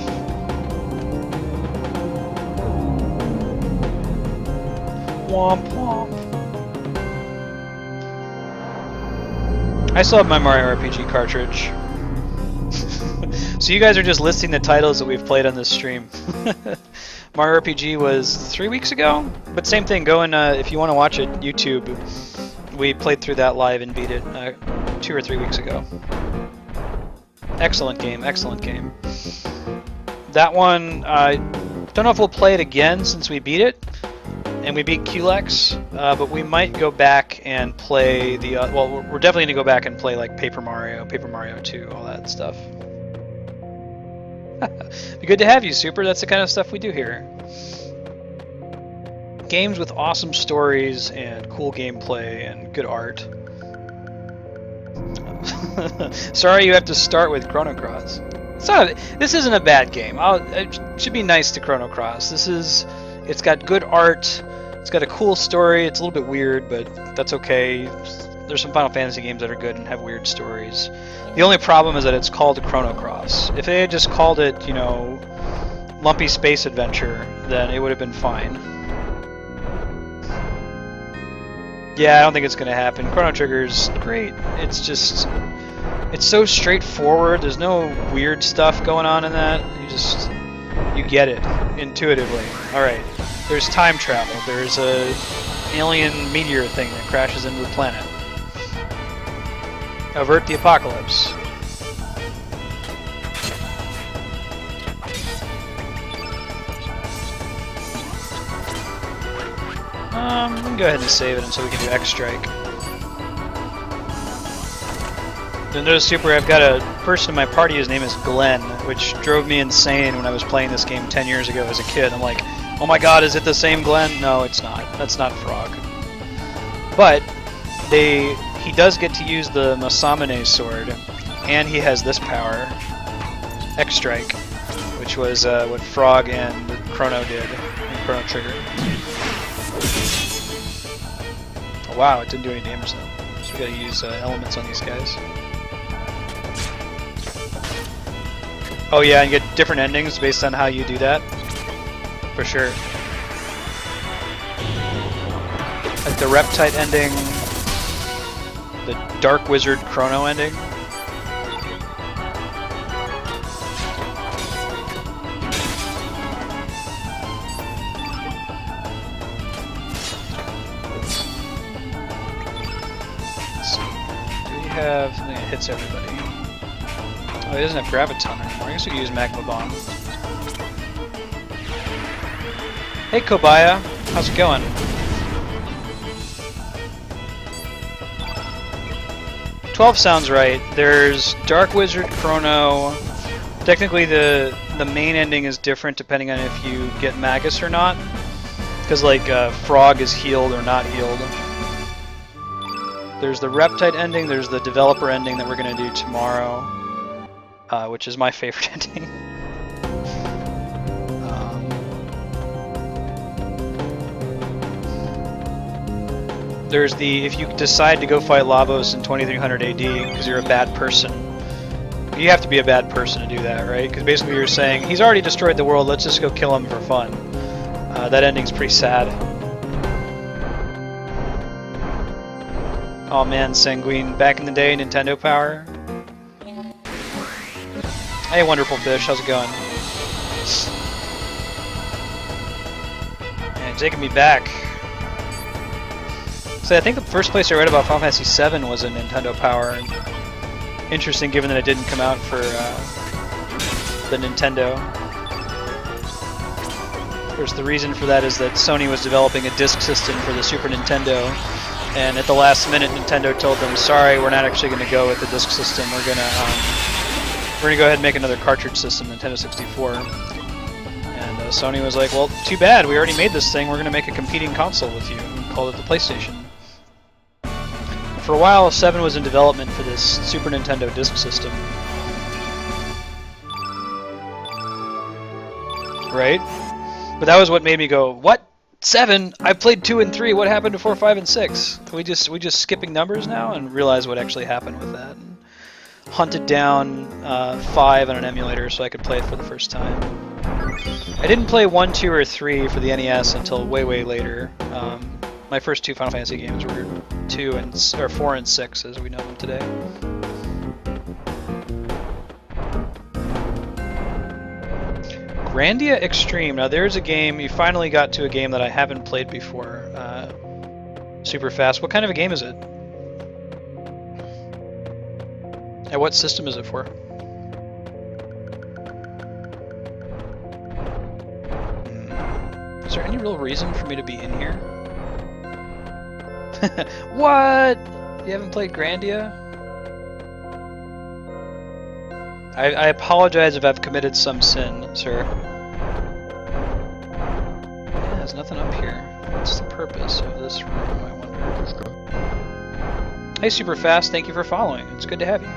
A: Womp womp. I still have my Mario RPG cartridge. So you guys are just listing the titles that we've played on this stream. Mario RPG was 3 weeks ago, but same thing. Go and if you want to watch it, YouTube. We played through that live and beat it 2 or 3 weeks ago. Excellent game, excellent game. That one, I don't know if we'll play it again since we beat it, and we beat Culex, but we might go back and play the, well, we're definitely going to go back and play like Paper Mario 2, all that stuff. Be good to have you, Super. That's the kind of stuff we do here. Games with awesome stories and cool gameplay and good art. Sorry you have to start with Chrono Cross. This isn't a bad game. It should be nice to Chrono Cross. It's got good art. It's got a cool story. It's a little bit weird, but that's okay. There's some Final Fantasy games that are good and have weird stories. The only problem is that it's called Chrono Cross. If they had just called it, you know, Lumpy Space Adventure, then it would have been fine. Yeah, I don't think it's going to happen. Chrono Trigger's great. It's just... It's so straightforward. There's no weird stuff going on in that. You get it intuitively. Alright, there's time travel. There's a alien meteor thing that crashes into the planet. Avert the apocalypse. We can go ahead and save it so we can do X-Strike. Then notice, Super, I've got a person in my party, his name is Glenn, which drove me insane when I was playing this game 10 years ago as a kid. I'm like, oh my god, is it the same Glenn? No, it's not. That's not Frog. But he does get to use the Masamune sword, and he has this power, X-Strike, which was what Frog and Chrono did in Chrono Trigger. Oh, wow, it didn't do any damage though. So we gotta use elements on these guys. Oh yeah, and get different endings based on how you do that. For sure. Like the Reptite ending, the Dark Wizard Chrono ending. Let's see. Do we have something that hits everybody? Oh, he doesn't have Graviton anymore. I guess we can use Magma Bomb. Hey Kobaya, how's it going? "12 sounds right. There's Dark Wizard Chrono. Technically the main ending is different depending on if you get Magus or not. Because like Frog is healed or not healed. There's the Reptite ending, there's the developer ending that we're going to do tomorrow. Which is my favorite ending. There's the, if you decide to go fight Lavos in 2300 AD because you're a bad person, You have to be a bad person to do that, right? Because basically you're saying, he's already destroyed the world, let's just go kill him for fun. That ending's pretty sad. Oh man, Sanguine. Back in the day, Nintendo Power. Hey, wonderful fish, how's it going? Man, taking me back. So I think the first place I read about Final Fantasy VII was in Nintendo Power. Interesting, given that it didn't come out for the Nintendo. Of course, the reason for that is that Sony was developing a disc system for the Super Nintendo, and at the last minute, Nintendo told them, "Sorry, we're not actually going to go with the disc system. We're gonna go ahead and make another cartridge system, Nintendo 64." And Sony was like, "Well, too bad. We already made this thing. We're going to make a competing console with you," and called it the PlayStation. For a while, 7 was in development for this Super Nintendo disc system. Right? But that was what made me go, what? 7? I played 2 and 3. What happened to 4, 5, and 6? Can we just skipping numbers now and realize what actually happened with that? And hunted down 5 on an emulator so I could play it for the first time. I didn't play 1, 2, or 3 for the NES until way, way later. My first 2 Final Fantasy games were 4 and 6 as we know them today. Grandia Extreme. Now there's a game, you finally got to a game that I haven't played before. Super fast. What kind of a game is it? And what system is it for? Is there any real reason for me to be in here? What? You haven't played Grandia? I apologize if I've committed some sin, sir. Yeah, there's nothing up here. What's the purpose of this room, I wonder? Hey, Super Fast, thank you for following. It's good to have you.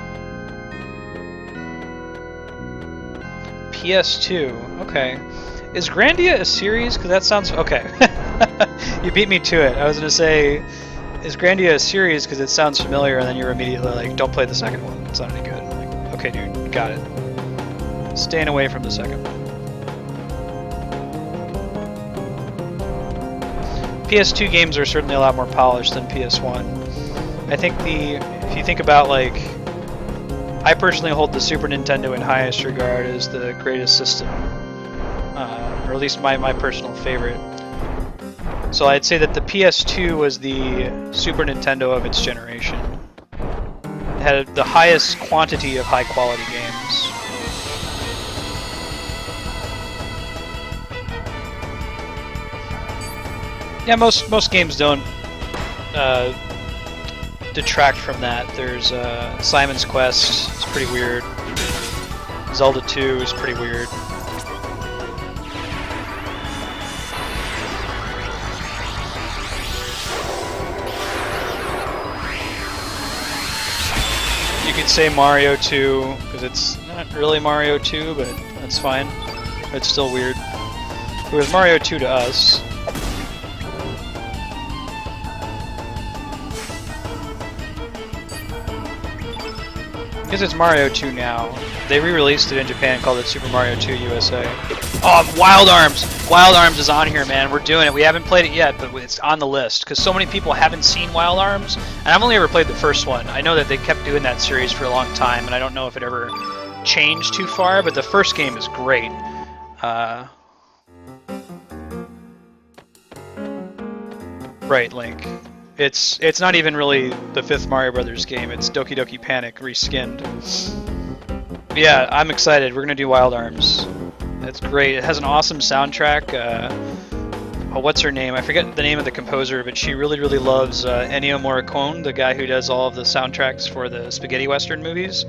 A: PS2, okay. Is Grandia a series? Because that sounds... okay. You beat me to it. I was going to say... Is Grandia a series because it sounds familiar, and then you're immediately like, don't play the second one, it's not any good. I'm like, okay dude, got it. Staying away from the second one. PS2 games are certainly a lot more polished than PS1. I think if you think about like, I personally hold the Super Nintendo in highest regard as the greatest system, or at least my personal favorite. So I'd say that the PS2 was the Super Nintendo of its generation. It had the highest quantity of high-quality games. Yeah, most games don't detract from that. There's Simon's Quest, it's pretty weird. Zelda 2 is pretty weird. You could say Mario 2, because it's not really Mario 2, but that's fine. It's still weird. It was Mario 2 to us. Because it's Mario 2 now. They re-released it in Japan and called it Super Mario 2 USA. Oh, Wild Arms! Wild Arms is on here, man. We're doing it. We haven't played it yet, but it's on the list. Because so many people haven't seen Wild Arms, and I've only ever played the first one. I know that they kept doing that series for a long time, and I don't know if it ever changed too far, but the first game is great. Right, Link. It's not even really the 5th Mario Brothers game, it's Doki Doki Panic reskinned. But yeah, I'm excited. We're gonna do Wild Arms. It's great. It has an awesome soundtrack. Oh, what's her name? I forget the name of the composer, but she really, really loves Ennio Morricone, the guy who does all of the soundtracks for the spaghetti western movies.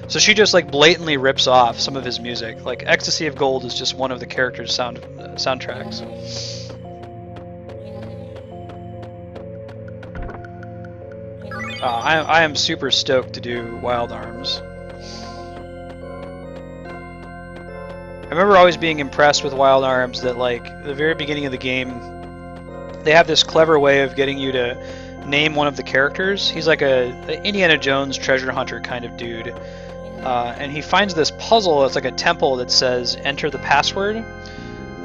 A: So she just like blatantly rips off some of his music. Like Ecstasy of Gold is just one of the characters' soundtracks. I am super stoked to do Wild Arms. I remember always being impressed with Wild Arms that, like, the very beginning of the game, they have this clever way of getting you to name one of the characters. He's like a Indiana Jones treasure hunter kind of dude. and he finds this puzzle. It's like a temple that says enter the password.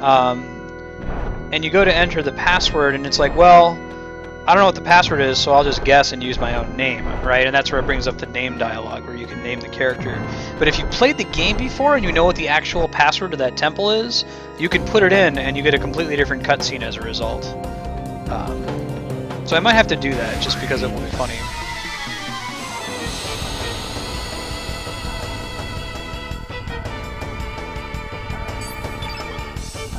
A: And you go to enter the password, and it's like, well, I don't know what the password is, so I'll just guess and use my own name, right? And that's where it brings up the name dialogue, where you can name the character. But if you played the game before and you know what the actual password to that temple is, you can put it in and you get a completely different cutscene as a result. So I might have to do that just because it will be funny.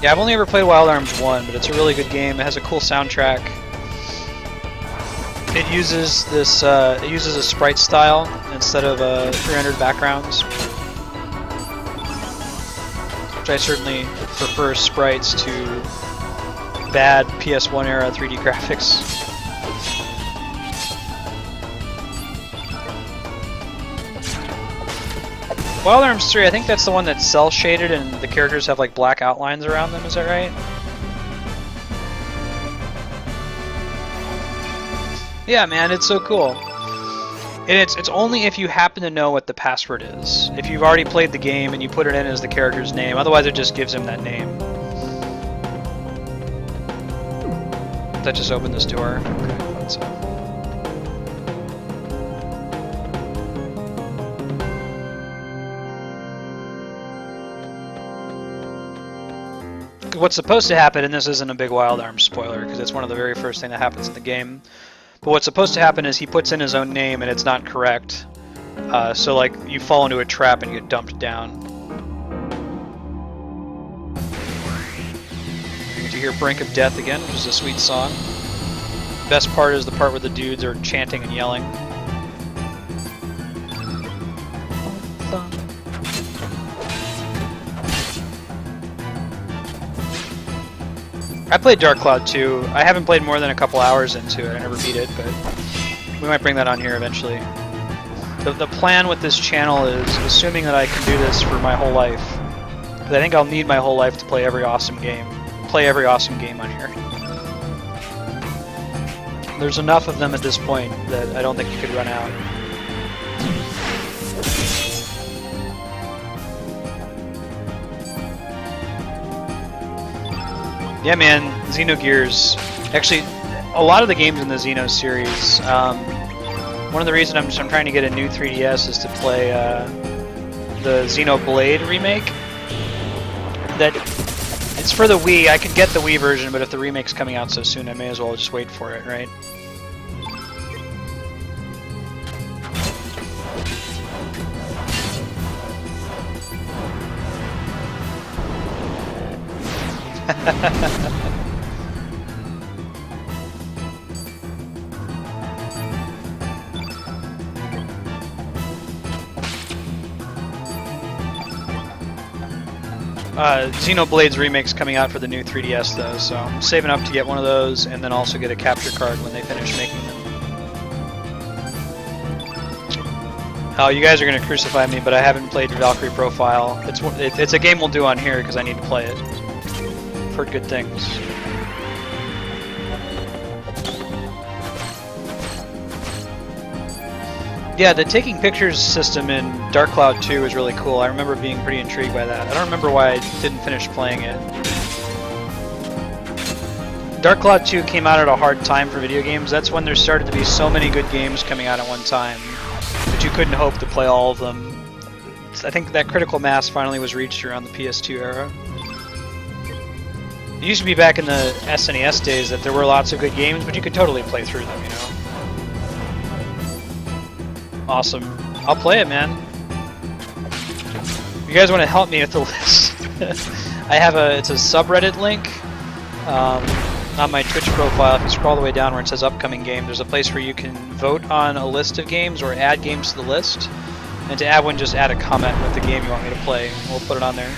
A: Yeah, I've only ever played Wild Arms 1, but it's a really good game. It has a cool soundtrack. It uses this. It uses a sprite style instead of 300 backgrounds, which I certainly prefer sprites to bad PS1 era 3D graphics. Wild Arms 3, I think that's the one that's cell shaded and the characters have like black outlines around them. Is that right? Yeah, man, it's so cool. And it's only if you happen to know what the password is. If you've already played the game and you put it in as the character's name, otherwise it just gives him that name. That just opened this door. Okay, let's see. What's supposed to happen, and this isn't a big Wild Arms spoiler because it's one of the very first thing that happens in the game, but what's supposed to happen is he puts in his own name and it's not correct. So like you fall into a trap and you get dumped down. You get to hear Brink of Death again, which is a sweet song. Best part is the part where the dudes are chanting and yelling. I played Dark Cloud 2. I haven't played more than a couple hours into it. I never beat it, but we might bring that on here eventually. The plan with this channel is, assuming that I can do this for my whole life, because I think I'll need my whole life to play every awesome game. Play every awesome game on here. There's enough of them at this point that I don't think you could run out. Yeah, man, Xenogears. Actually, a lot of the games in the Xeno series. One of the reasons I'm trying to get a new 3DS is to play the Xenoblade remake. That it's for the Wii. I could get the Wii version, but if the remake's coming out so soon, I may as well just wait for it, right? Xenoblade's remake's coming out for the new 3DS though, so I'm saving up to get one of those and then also get a capture card when they finish making them. Oh, you guys are gonna crucify me, but I haven't played Valkyrie Profile. It's a game we'll do on here because I need to play it. I've heard good things. Yeah, the taking pictures system in Dark Cloud 2 is really cool. I remember being pretty intrigued by that. I don't remember why I didn't finish playing it. Dark Cloud 2 came out at a hard time for video games. That's when there started to be so many good games coming out at one time that you couldn't hope to play all of them. I think that critical mass finally was reached around the PS2 era. It used to be back in the SNES days that there were lots of good games, but you could totally play through them, you know? Awesome. I'll play it, man. If you guys want to help me with the list, I have it's a subreddit link on my Twitch profile. If you scroll all the way down where it says upcoming game, there's a place where you can vote on a list of games or add games to the list. And to add one, just add a comment with the game you want me to play. We'll put it on there.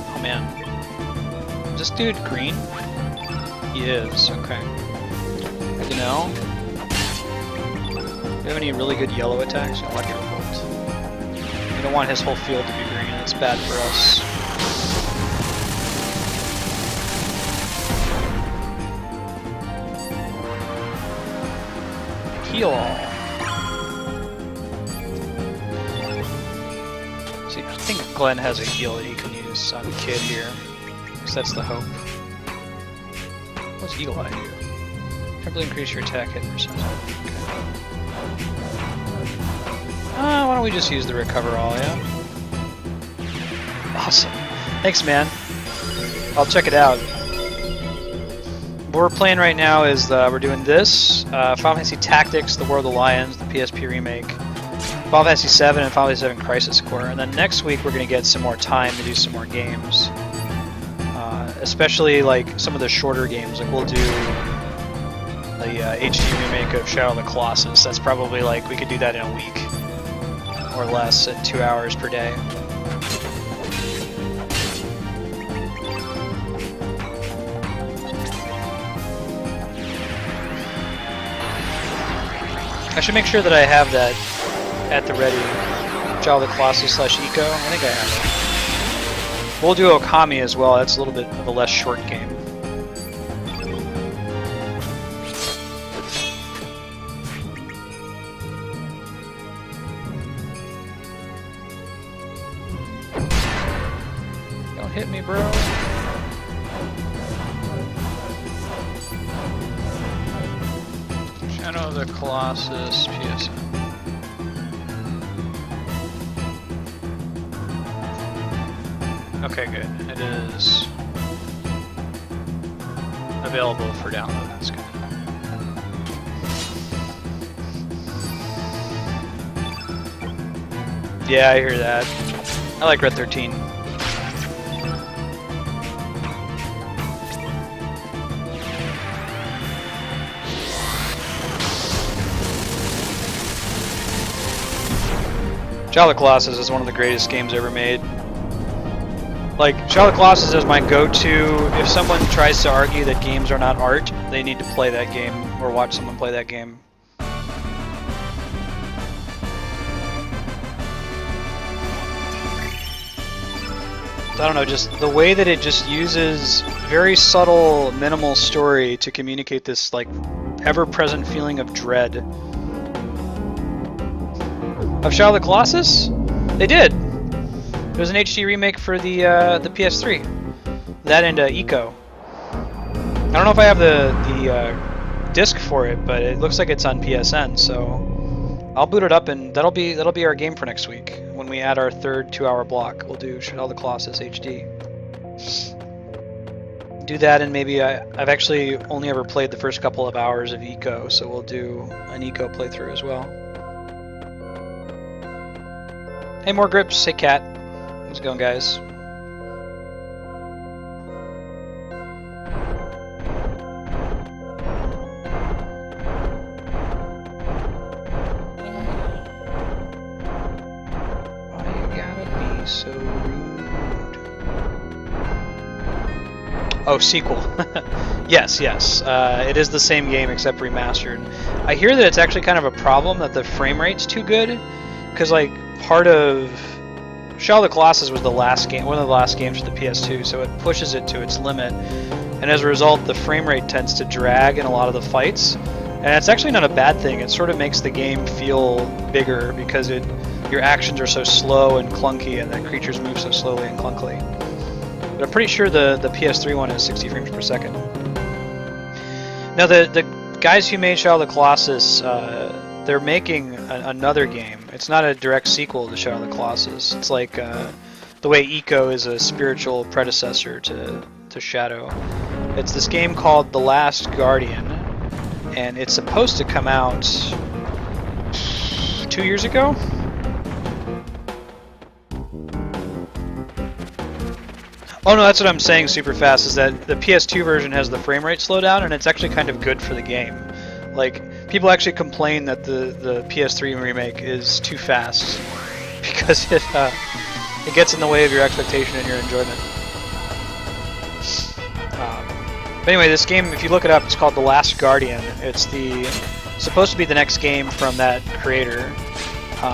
A: Oh man. Is this dude green? He is, okay. You know? Do you have any really good yellow attacks? Electro Bolt. You don't want his whole field to be green, that's bad for us. heal all. See, I think Glenn has a heal that he can use on Kid here. At least that's the hope. What's Eagle Eye do? Temporarily increase your attack hit percent. Okay. Why don't we just use the recover all, yeah? Awesome. Thanks, man. I'll check it out. What we're playing right now is we're doing this, Final Fantasy Tactics, The War of the Lions, the PSP remake, Final Fantasy 7 and Final Fantasy 7 Crisis Core, and then next week we're going to get some more time to do some more games. Especially like some of the shorter games, like we'll do the HD remake of Shadow of the Colossus. That's probably like, we could do that in a week or less at 2 hours per day. I should make sure that I have that at the ready. Shadow of the Colossus / Eco. I think I have it. We'll do Okami as well. That's a little bit of a less short game. Don't hit me, bro. Shadow of the Colossus PSN. Okay, good. It is available for download. That's good. Yeah, I hear that. I like Red 13. Shadow of the Colossus is one of the greatest games ever made. Like, Shadow of the Colossus is my go-to. If someone tries to argue that games are not art, they need to play that game or watch someone play that game. I don't know, just the way that it just uses very subtle, minimal story to communicate this, like, ever-present feeling of dread. Of Shadow of the Colossus? They did! There's an HD remake for the PS3. That and Eco. I don't know if I have the disc for it, but it looks like it's on PSN, so I'll boot it up and that'll be our game for next week. When we add our third 2-hour block, we'll do Shadow of the Colossus HD. Do that, and maybe I've actually only ever played the first couple of hours of Eco, so we'll do an Eco playthrough as well. Hey, more grips. Hey, Cat. How's it going, guys? Why you gotta be so rude? Oh, sequel. Yes. It is the same game except remastered. I hear that it's actually kind of a problem that the frame rate's too good, because like part of Shadow of the Colossus was the last game, one of the last games for the PS2, so it pushes it to its limit, and as a result, the frame rate tends to drag in a lot of the fights, and it's actually not a bad thing. It sort of makes the game feel bigger because your actions are so slow and clunky, and the creatures move so slowly and clunkily. But I'm pretty sure the PS3 one is 60 frames per second. Now the guys who made Shadow of the Colossus, they're making another game. It's not a direct sequel to Shadow of the Colossus. It's like the way Eco is a spiritual predecessor to Shadow. It's this game called The Last Guardian, and it's supposed to come out 2 years ago? Oh no, that's what I'm saying super fast, is that the PS2 version has the frame rate slowdown, and it's actually kind of good for the game. Like, people actually complain that the PS3 remake is too fast because it gets in the way of your expectation and your enjoyment. But anyway, this game, if you look it up, it's called The Last Guardian. It's supposed to be the next game from that creator.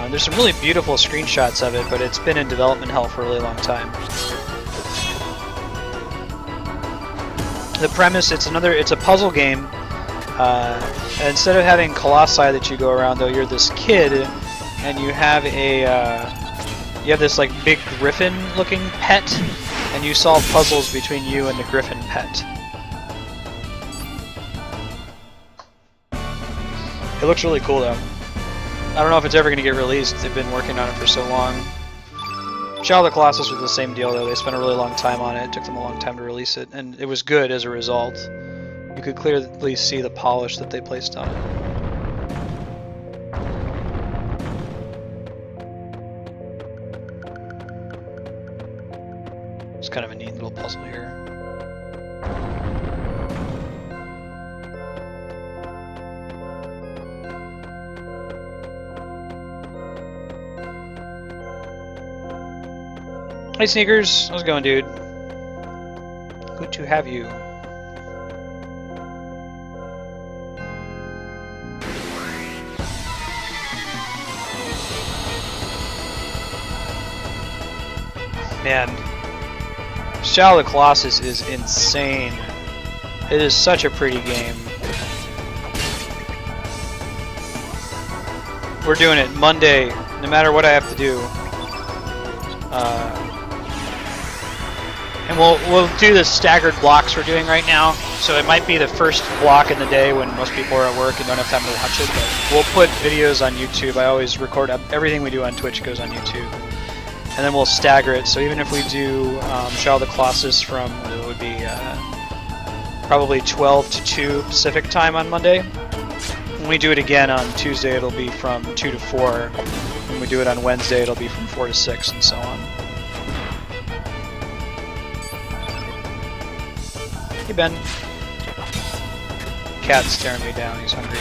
A: There's some really beautiful screenshots of it, but it's been in development hell for a really long time. The premise, it's a puzzle game. Instead of having colossi that you go around, though, you're this kid, and you have this like big griffin-looking pet, and you solve puzzles between you and the griffin pet. It looks really cool, though. I don't know if it's ever going to get released. They've been working on it for so long. Shadow of the Colossus was the same deal, though. They spent a really long time on it. It took them a long time to release it, and it was good as a result. You could clearly see the polish that they placed on it. It's kind of a neat little puzzle here. Hey Sneakers, how's it going, dude? Good to have you. Man, Shadow of the Colossus is insane. It is such a pretty game. We're doing it Monday, no matter what I have to do. And we'll do the staggered blocks we're doing right now. So it might be the first block in the day when most people are at work and don't have time to watch it. But we'll put videos on YouTube. I always record everything we do on Twitch goes on YouTube. And then we'll stagger it. So even if we do Shadow of the Colossus from, it would be probably 12 to 2 Pacific time on Monday. When we do it again on Tuesday, it'll be from 2 to 4. When we do it on Wednesday, it'll be from 4 to 6 and so on. Hey Ben. Cat's staring me down, he's hungry.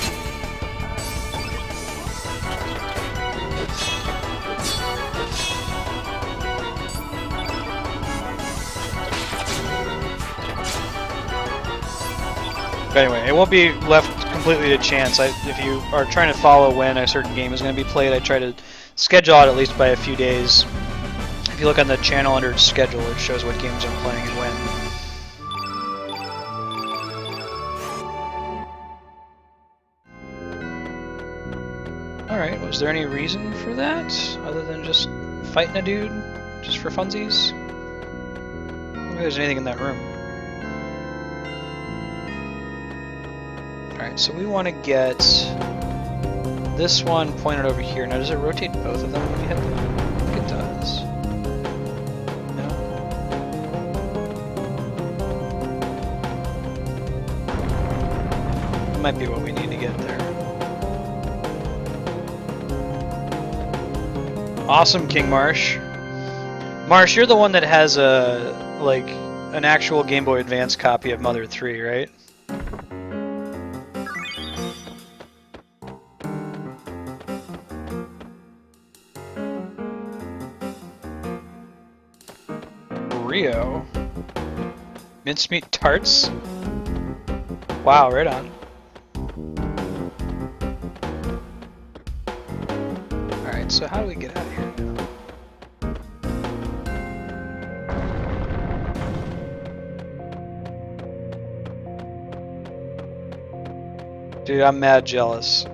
A: But anyway, it won't be left completely to chance. If you are trying to follow when a certain game is going to be played, I try to schedule out at least by a few days. If you look on the channel under schedule, it shows what games I'm playing and when. Alright, was there any reason for that, other than just fighting a dude, just for funsies? I don't think there's anything in that room. Alright, so we want to get this one pointed over here. Now, does it rotate both of them when we hit them? I think it does. No? That might be what we need to get there. Awesome, King Marsh. Marsh, you're the one that has an actual Game Boy Advance copy of Mother 3, right? Rio. Mincemeat tarts? Wow, right on. Alright, so how do we get out of here now? Dude, I'm mad jealous.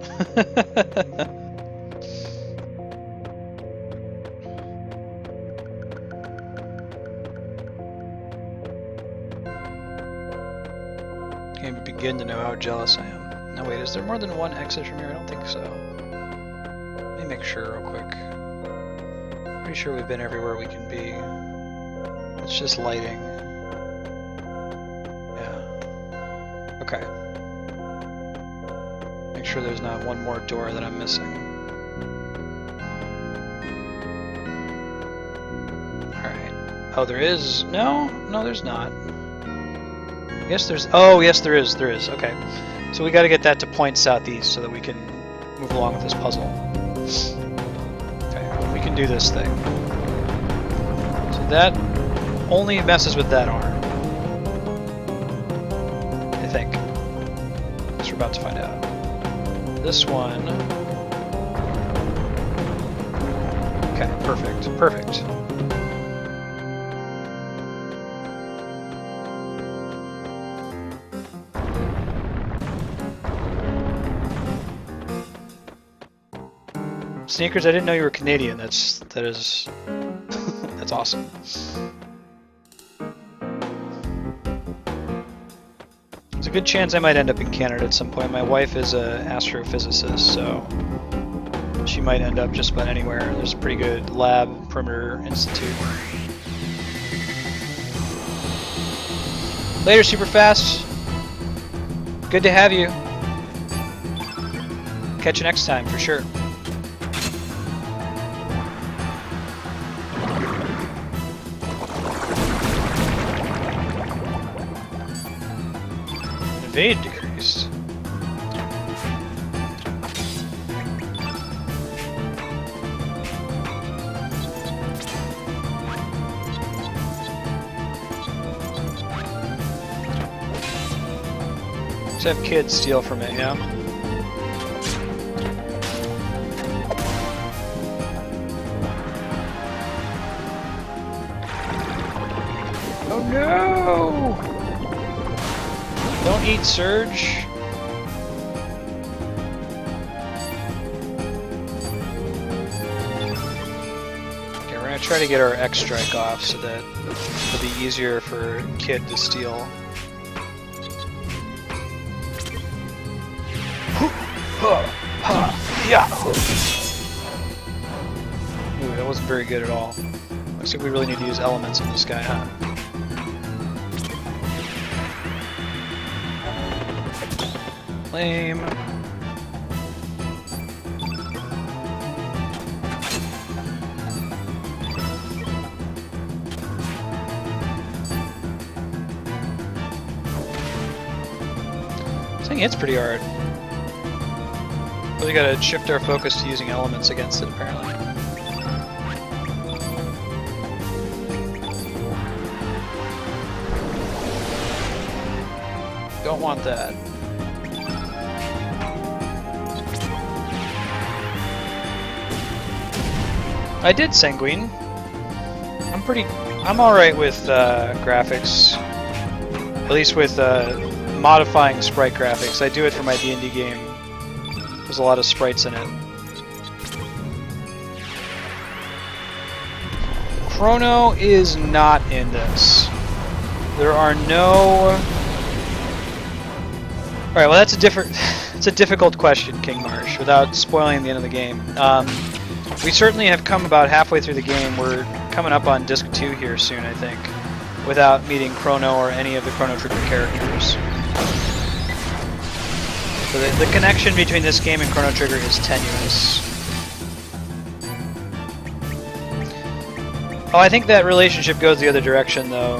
A: Can't even begin to know how jealous I am. Now wait, is there more than one exit from here? I don't think so. Let me make sure real quick. Pretty sure we've been everywhere we can be. It's just lighting. Yeah. Okay. Make sure there's not one more door that I'm missing. Alright. Oh, there is? No? No, there's not. Yes, there's... Oh, yes, there is. There is. Okay. So we gotta get that to point southeast so that we can move along with this puzzle. Okay, we can do this thing. So that only messes with that arm. I think. Guess we're about to find out. This one... Okay, perfect. Perfect. Sneakers, I didn't know you were Canadian. That is that's awesome. There's a good chance I might end up in Canada at some point. My wife is an astrophysicist, so she might end up just about anywhere. There's a pretty good lab, Perimeter Institute. Later, super fast. Good to have you. Catch you next time for sure. Evade decreased. Let's have kids steal from it, yeah? Oh no! Don't eat Surge. Okay, we're gonna try to get our X strike off so that it'll be easier for Kid to steal. Yeah. Ooh, that wasn't very good at all. Looks like we really need to use elements on this guy, huh? Lame. This thing hits pretty hard. Really gotta shift our focus to using elements against it, apparently. Don't want that. I did Sanguine. I'm alright with graphics. At least with modifying sprite graphics. I do it for my D&D game. There's a lot of sprites in it. Chrono is not in this. There are no... Alright, well that's a it's a difficult question, King Marsh, without spoiling the end of the game. We certainly have come about halfway through the game. We're coming up on Disc 2 here soon, I think, without meeting Chrono or any of the Chrono Trigger characters. So the connection between this game and Chrono Trigger is tenuous. Oh, I think that relationship goes the other direction, though,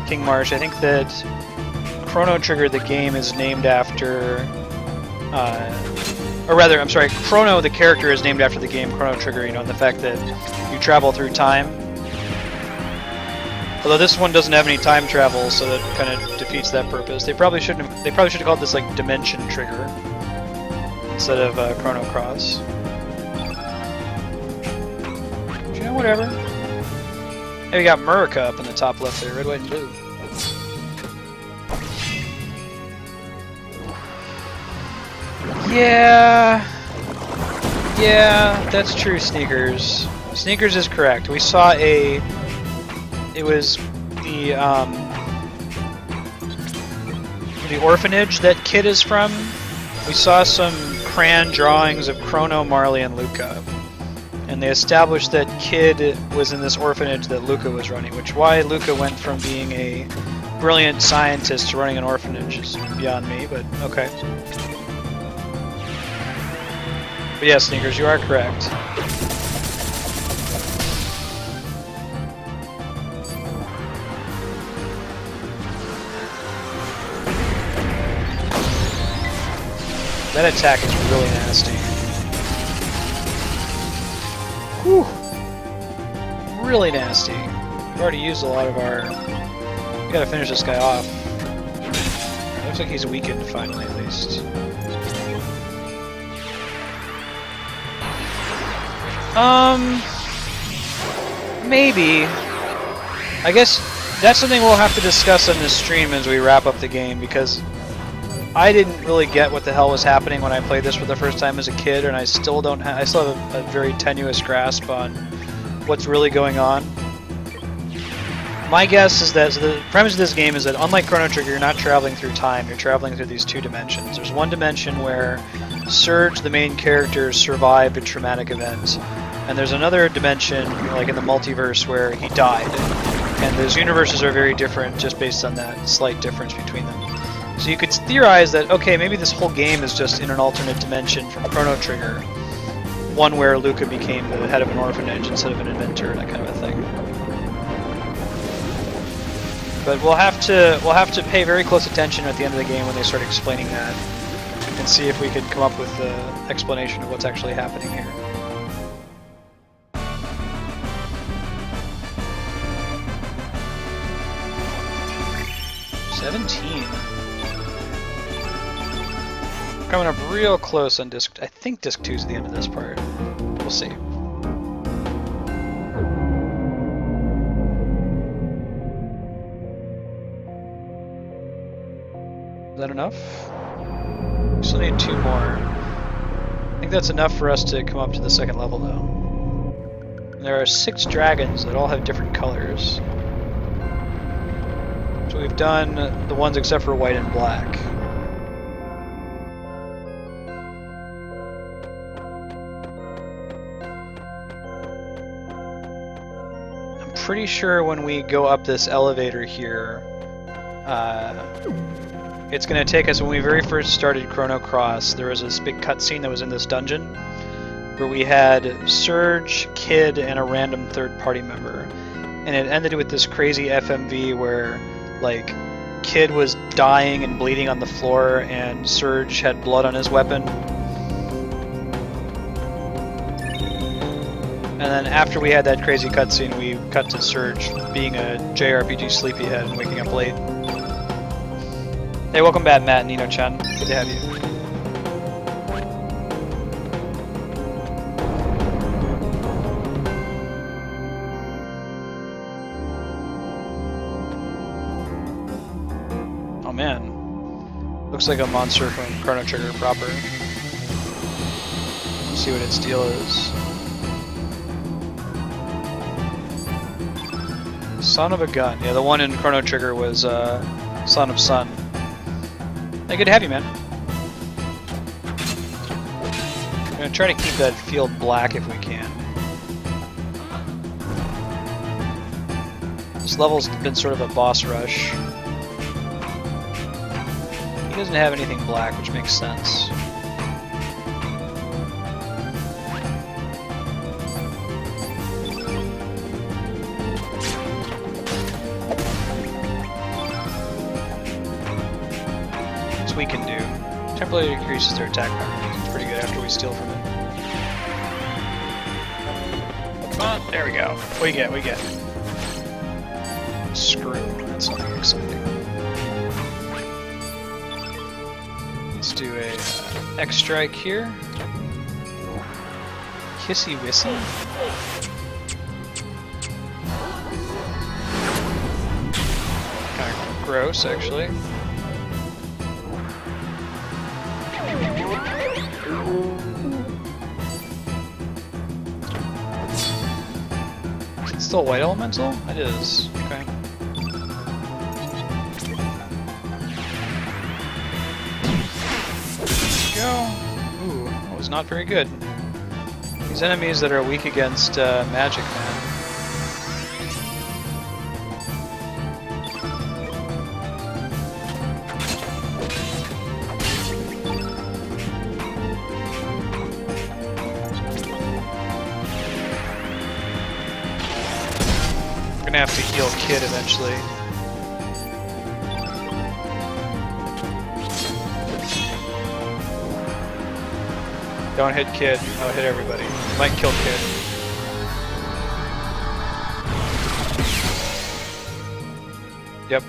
A: King Marsh. I think that Chrono Trigger, the game, is named after... or rather, I'm sorry, Chrono, the character, is named after the game Chrono Trigger, you know, and the fact that you travel through time. Although this one doesn't have any time travel, so that kind of defeats that purpose. They probably should have called this like Dimension Trigger instead of Chrono Cross. But, you know, whatever. Hey, we got Murica up in the top left there, red, white, and blue. Yeah, that's true, Sneakers. Sneakers is correct. We saw it was the orphanage that Kid is from. We saw some crayon drawings of Chrono, Marley, and Luca. And they established that Kid was in this orphanage that Luca was running, which why Luca went from being a brilliant scientist to running an orphanage is beyond me, but okay. But yeah, Sneakers, you are correct. That attack is really nasty. Whew. Really nasty. We've already used a lot of our... We gotta finish this guy off. Looks like he's weakened finally, at least. Maybe. I guess that's something we'll have to discuss on this stream as we wrap up the game, because I didn't really get what the hell was happening when I played this for the first time as a kid, and I still don't. I still have a very tenuous grasp on what's really going on. My guess is that the premise of this game is that, unlike Chrono Trigger, you're not traveling through time. You're traveling through these two dimensions. There's one dimension where Surge, the main character, survived a traumatic event, and there's another dimension, like in the multiverse, where he died. And those universes are very different just based on that slight difference between them. So you could theorize that, okay, maybe this whole game is just in an alternate dimension from Chrono Trigger, one where Luca became the head of an orphanage instead of an inventor, that kind of a thing. But we'll have to pay very close attention at the end of the game when they start explaining that, and see if we can come up with the explanation of what's actually happening here. Coming up real close on disc. I think disc 2 is the end of this part. We'll see. Is that enough? We still need 2 more. I think that's enough for us to come up to the second level, though. And there are 6 dragons that all have different colors. So we've done the ones except for white and black. I'm pretty sure when we go up this elevator here, it's going to take us, when we very first started Chrono Cross, there was this big cutscene that was in this dungeon where we had Surge, Kid, and a random third-party member. And it ended with this crazy FMV where, like, Kid was dying and bleeding on the floor and Surge had blood on his weapon. And then after we had that crazy cutscene, we cut to Surge being a JRPG sleepyhead and waking up late. Hey, welcome back, Matt and Nino-chan. Good to have you. Oh man, looks like a monster from Chrono Trigger proper. Let's see what its deal is. Son of a gun. Yeah, the one in Chrono Trigger was Son of Sun. Hey, good to have you, man. I'm gonna try to keep that field black if we can. This level's been sort of a boss rush. He doesn't have anything black, which makes sense. We can do. Temporarily increases their attack power. It's pretty good after we steal from it. Come on, there we go. What do we get? Screw. That's something exciting. Let's do a X strike here. Kissy Wissy. Kind of gross, actually. Still white elemental? It is. Okay. There we go. Ooh, that was not very good. These enemies that are weak against magic, man. Have to heal Kid eventually. Don't hit Kid. Oh, hit everybody. You might kill Kid. Yep.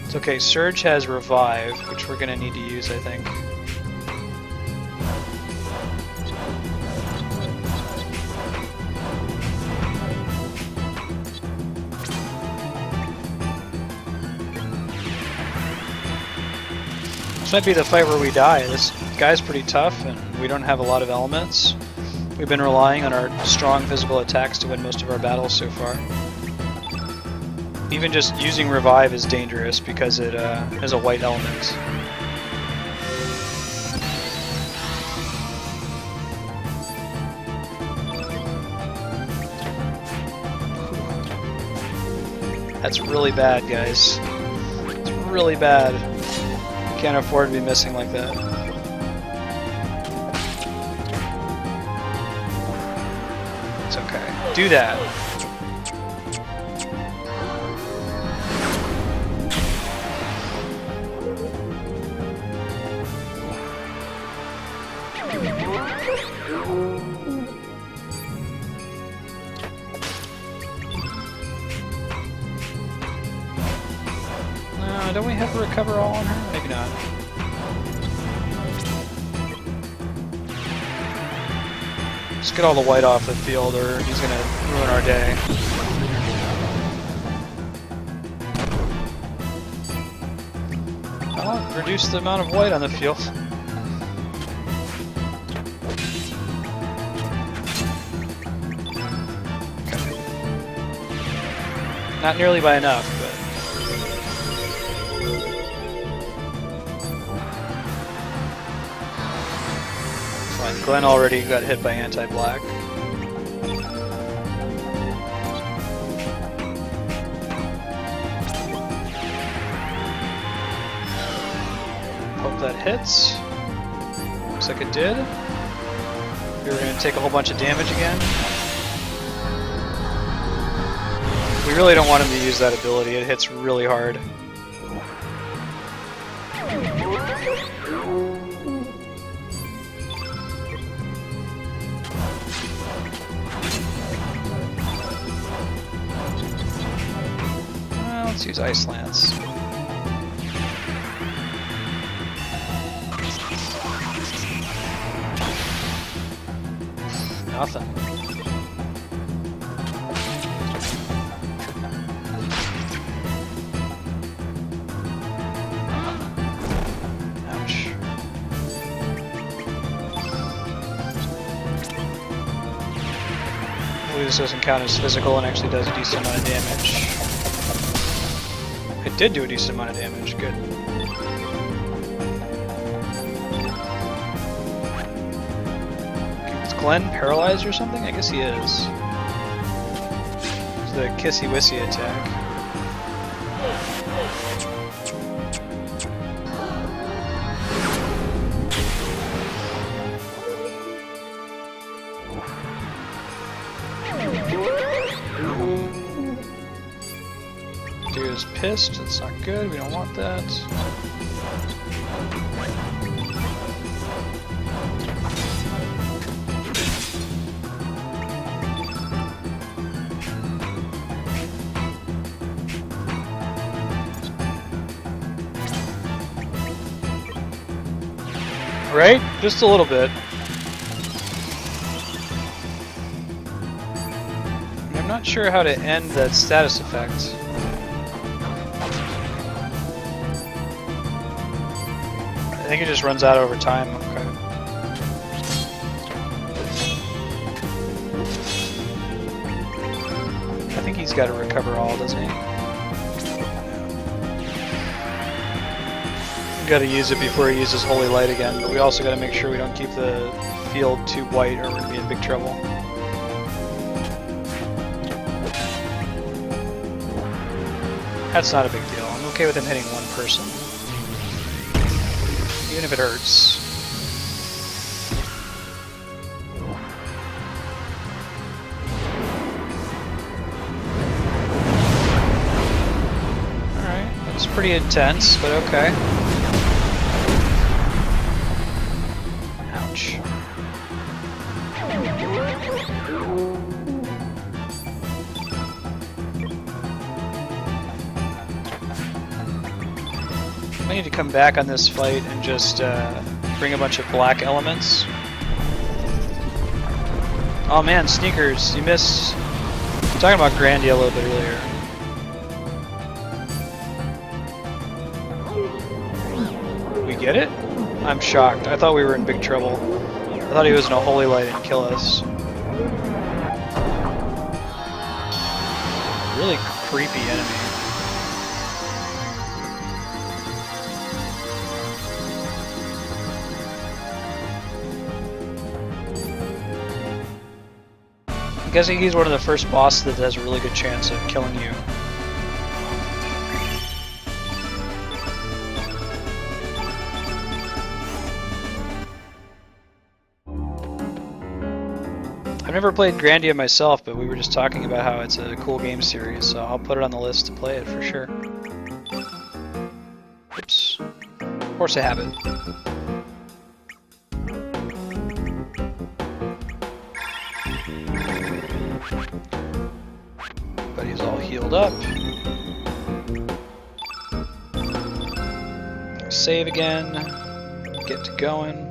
A: It's okay. Surge has Revive, which we're gonna need to use, I think. This might be the fight where we die. This guy's pretty tough, and we don't have a lot of elements. We've been relying on our strong physical attacks to win most of our battles so far. Even just using Revive is dangerous because it has a white element. That's really bad, guys. It's really bad. Can't afford to be missing like that. It's okay. Do that. Don't we have to recover all on her? Maybe not. Let's get all the white off the field or he's gonna ruin our day. Well, reduce the amount of white on the field. Okay. Not nearly by enough, but... Glenn already got hit by anti-black. Hope that hits. Looks like it did. We're going to take a whole bunch of damage again. We really don't want him to use that ability. It hits really hard. Let's use Ice Lance. Nothing. Ouch. Hopefully this doesn't count as physical and actually does a decent amount of damage. It did do a decent amount of damage, good. Is Glenn paralyzed or something? I guess he is. It's the Kissy Wissy attack. Dude is pissed, that's not good, we don't want that. Right? Just a little bit. I'm not sure how to end that status effect. I think it just runs out over time. Okay. I think he's got to recover all, doesn't he? Got to use it before he uses Holy Light again, but we also got to make sure we don't keep the field too white or we're going to be in big trouble. That's not a big deal. I'm okay with him hitting one person. Even if it hurts. Alright, that's pretty intense, but okay. Ouch. I need to come back on this fight and just bring a bunch of black elements. Oh man, Sneakers, you missed. I'm talking about Grandia a little bit earlier. We get it? I'm shocked. I thought we were in big trouble. I thought he was in a holy light and kill us. Really creepy enemy. I'm guessing he's one of the first bosses that has a really good chance of killing you. I've never played Grandia myself, but we were just talking about how it's a cool game series, so I'll put it on the list to play it for sure. Oops. Force a habit. But he's all healed up. Save again. Get to going.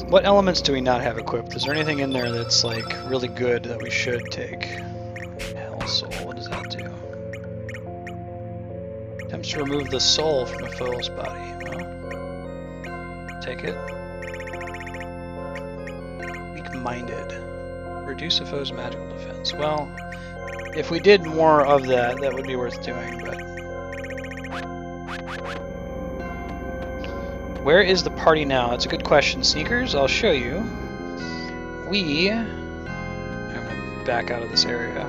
A: What elements do we not have equipped? Is there anything in there that's like really good that we should take? Hell soul, what does that do? Attempts to remove the soul from a foe's body. Well, take it. Weak-minded. Reduce a foe's magical defense. Well, if we did more of that, that would be worth doing, but... Where is the party now? That's a good question. Sneakers, I'll show you. I'm gonna back out of this area.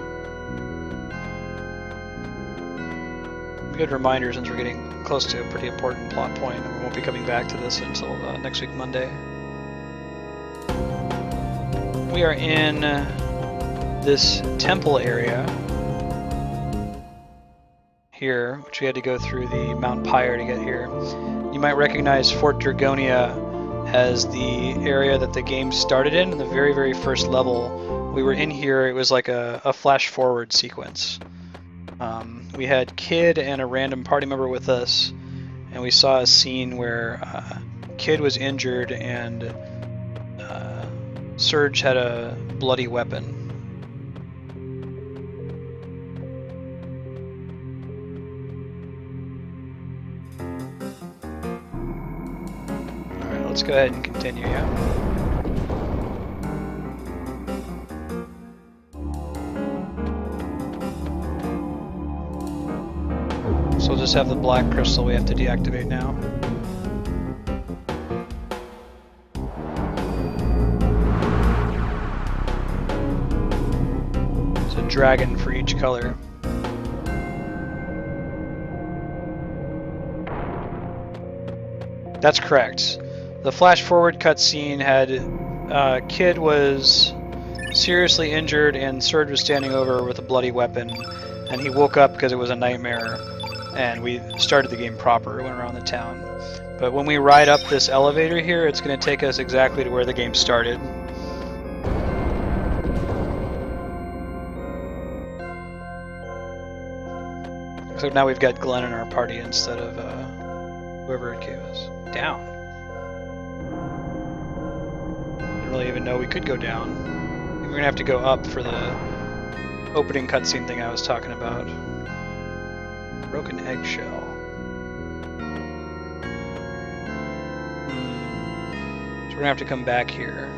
A: Good reminder since we're getting close to a pretty important plot point, and we won't be coming back to this until next week, Monday. We are in this temple area here, which we had to go through the Mount Pyre to get here. You might recognize Fort Dragonia as the area that the game started in the very, very first level. We were in here, it was like a flash forward sequence. We had Kid and a random party member with us, and we saw a scene where Kid was injured and Surge had a bloody weapon. Let's go ahead and continue, yeah? So we'll just have the black crystal we have to deactivate now. It's a dragon for each color. That's correct. The flash forward cutscene had Kid was seriously injured and Surge was standing over with a bloody weapon, and he woke up because it was a nightmare, and we started the game proper, went around the town. But when we ride up this elevator here, it's going to take us exactly to where the game started. So now we've got Glenn in our party instead of whoever it gave us. Down. Really even know we could go down. We're gonna have to go up for the opening cutscene thing I was talking about. Broken eggshell. So we're gonna have to come back here.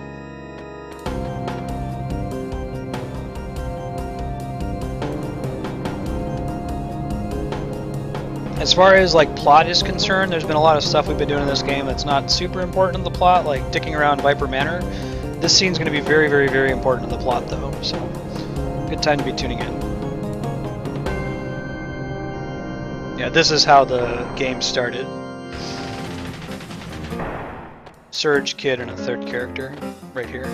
A: As far as like plot is concerned, there's been a lot of stuff we've been doing in this game that's not super important in the plot, like dicking around Viper Manor. This scene's going to be very, very, very important in the plot though, so good time to be tuning in. Yeah, this is how the game started. Surge, Kid, and a third character right here.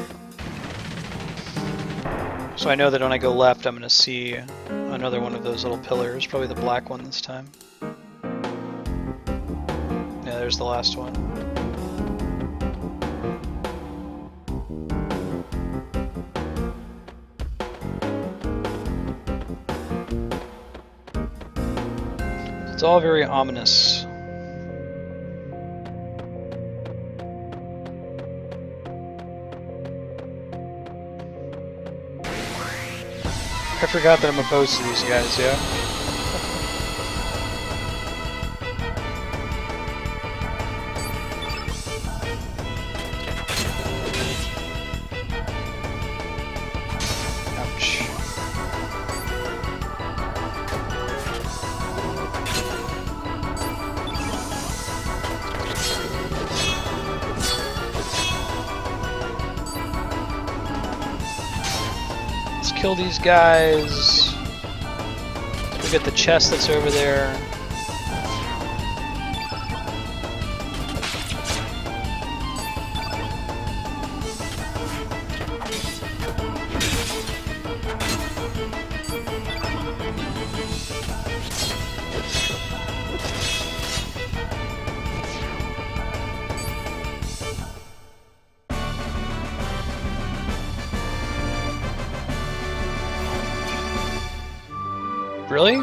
A: So I know that when I go left, I'm going to see another one of those little pillars, probably the black one this time. Yeah, there's the last one. It's all very ominous. I forgot that I'm opposed to these guys, yeah? kill these guys. Look at the chest that's over there. Really?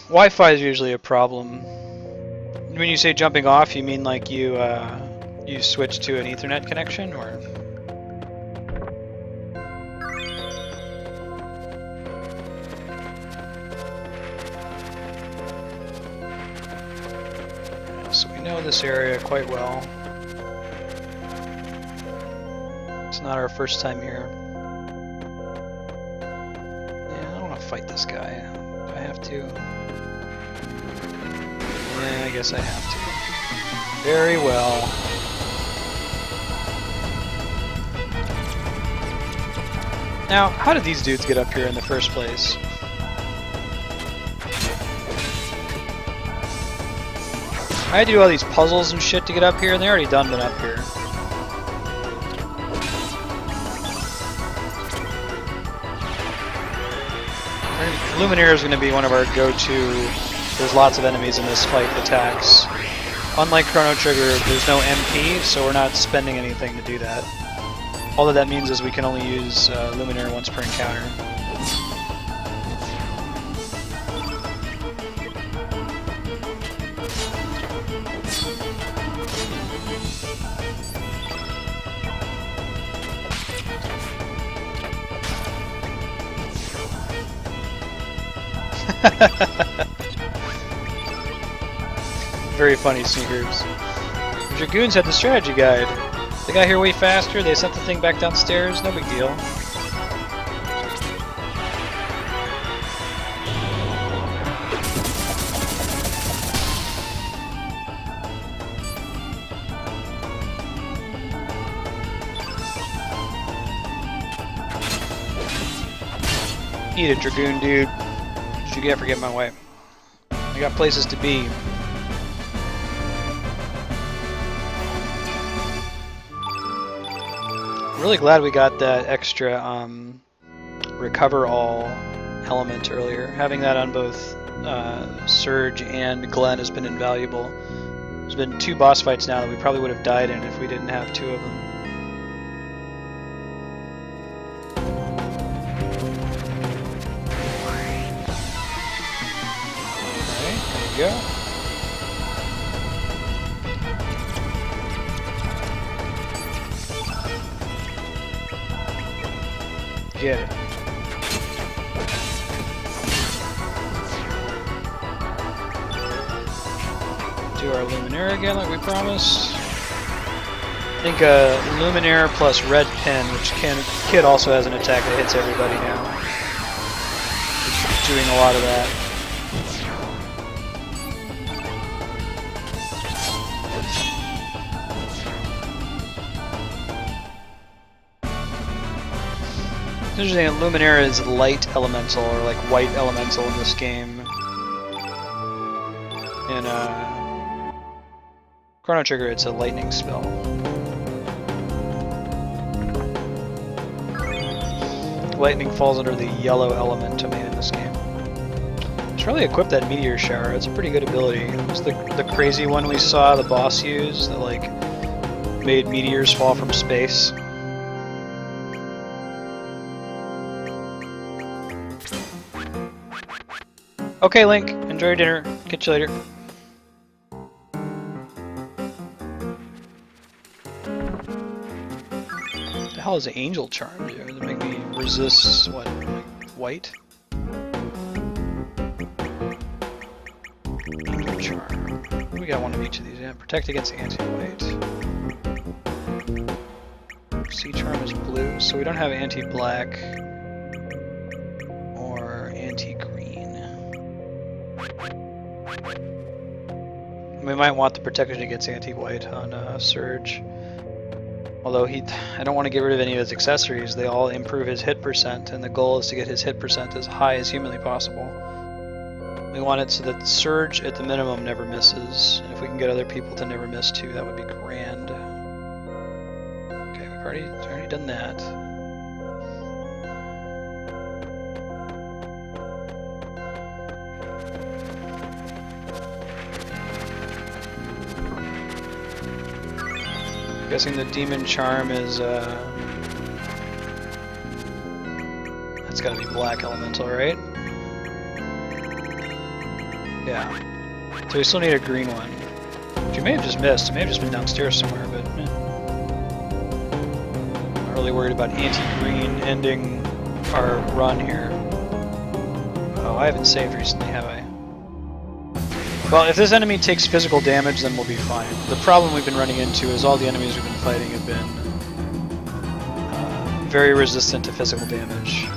A: Wi-Fi is usually a problem. When you say jumping off, you mean like you switch to an Ethernet connection, or? Yeah, so we know this area quite well. It's not our first time here. Fight this guy. Do I have to? Yeah, I guess I have to. Very well. Now, how did these dudes get up here in the first place? I had to do all these puzzles and shit to get up here, and they already done been up here. Luminaire is going to be one of our go-to. There's lots of enemies in this fight attacks. Unlike Chrono Trigger, there's no MP, so we're not spending anything to do that. All that means is we can only use Luminaire once per encounter. Very funny, Sneakers. The Dragoons had the strategy guide. They got here way faster, they sent the thing back downstairs, no big deal. Eat it, Dragoon dude. What did you get for getting my way? I got places to be. Really glad we got that extra recover all element earlier. Having that on both Surge and Glenn has been invaluable. There's been 2 boss fights now that we probably would have died in if we didn't have 2 of them. Okay, there you go. Get it. Do our Luminaire again like we promised. I think Luminaire plus Red Pin, which Kid also has an attack that hits everybody now. It's doing a lot of that. It's interesting that Luminaire is light elemental, or like white elemental in this game. In Chrono Trigger, it's a lightning spell. Lightning falls under the yellow element to me in this game. Should really equip that meteor shower. It's a pretty good ability. It was the crazy one we saw the boss use that like made meteors fall from space. Okay, Link, enjoy your dinner. Catch you later. What the hell is the Angel Charm do? Does it make me resist, what, like white? Angel Charm. We got one of each of these. Yeah, protect against anti-white. Sea Charm is blue, so we don't have anti-black or anti-green. We might want the protection against anti-white on Surge. Although I don't want to get rid of any of his accessories. They all improve his hit percent, and the goal is to get his hit percent as high as humanly possible. We want it so that Surge at the minimum never misses, and if we can get other people to never miss too, that would be grand. Okay, we've already done that. I'm guessing the Demon Charm is, that's gotta be Black Elemental, right? Yeah. So we still need a green one. Which you may have just missed. It may have just been downstairs somewhere, but I'm not really worried about anti-green ending our run here. Oh, I haven't saved recently, have I? Well, if this enemy takes physical damage, then we'll be fine. The problem we've been running into is all the enemies we've been fighting have been very resistant to physical damage.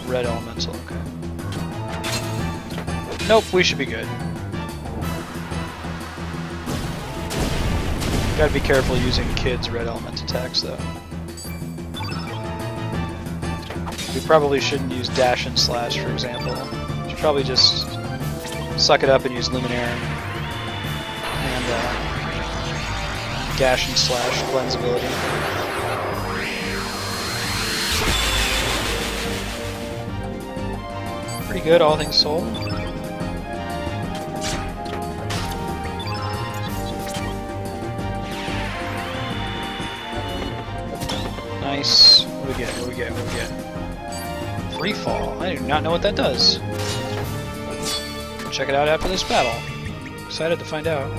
A: Red Elemental, okay. Nope, we should be good. Gotta be careful using kids' red element attacks, though. We probably shouldn't use Dash and Slash, for example. We should probably just suck it up and use Luminaire and Dash and Slash cleanse ability. Pretty good, all things sold. Nice. What do we get? What do we get? What do we get? Free fall. I do not know what that does. Check it out after this battle. Excited to find out.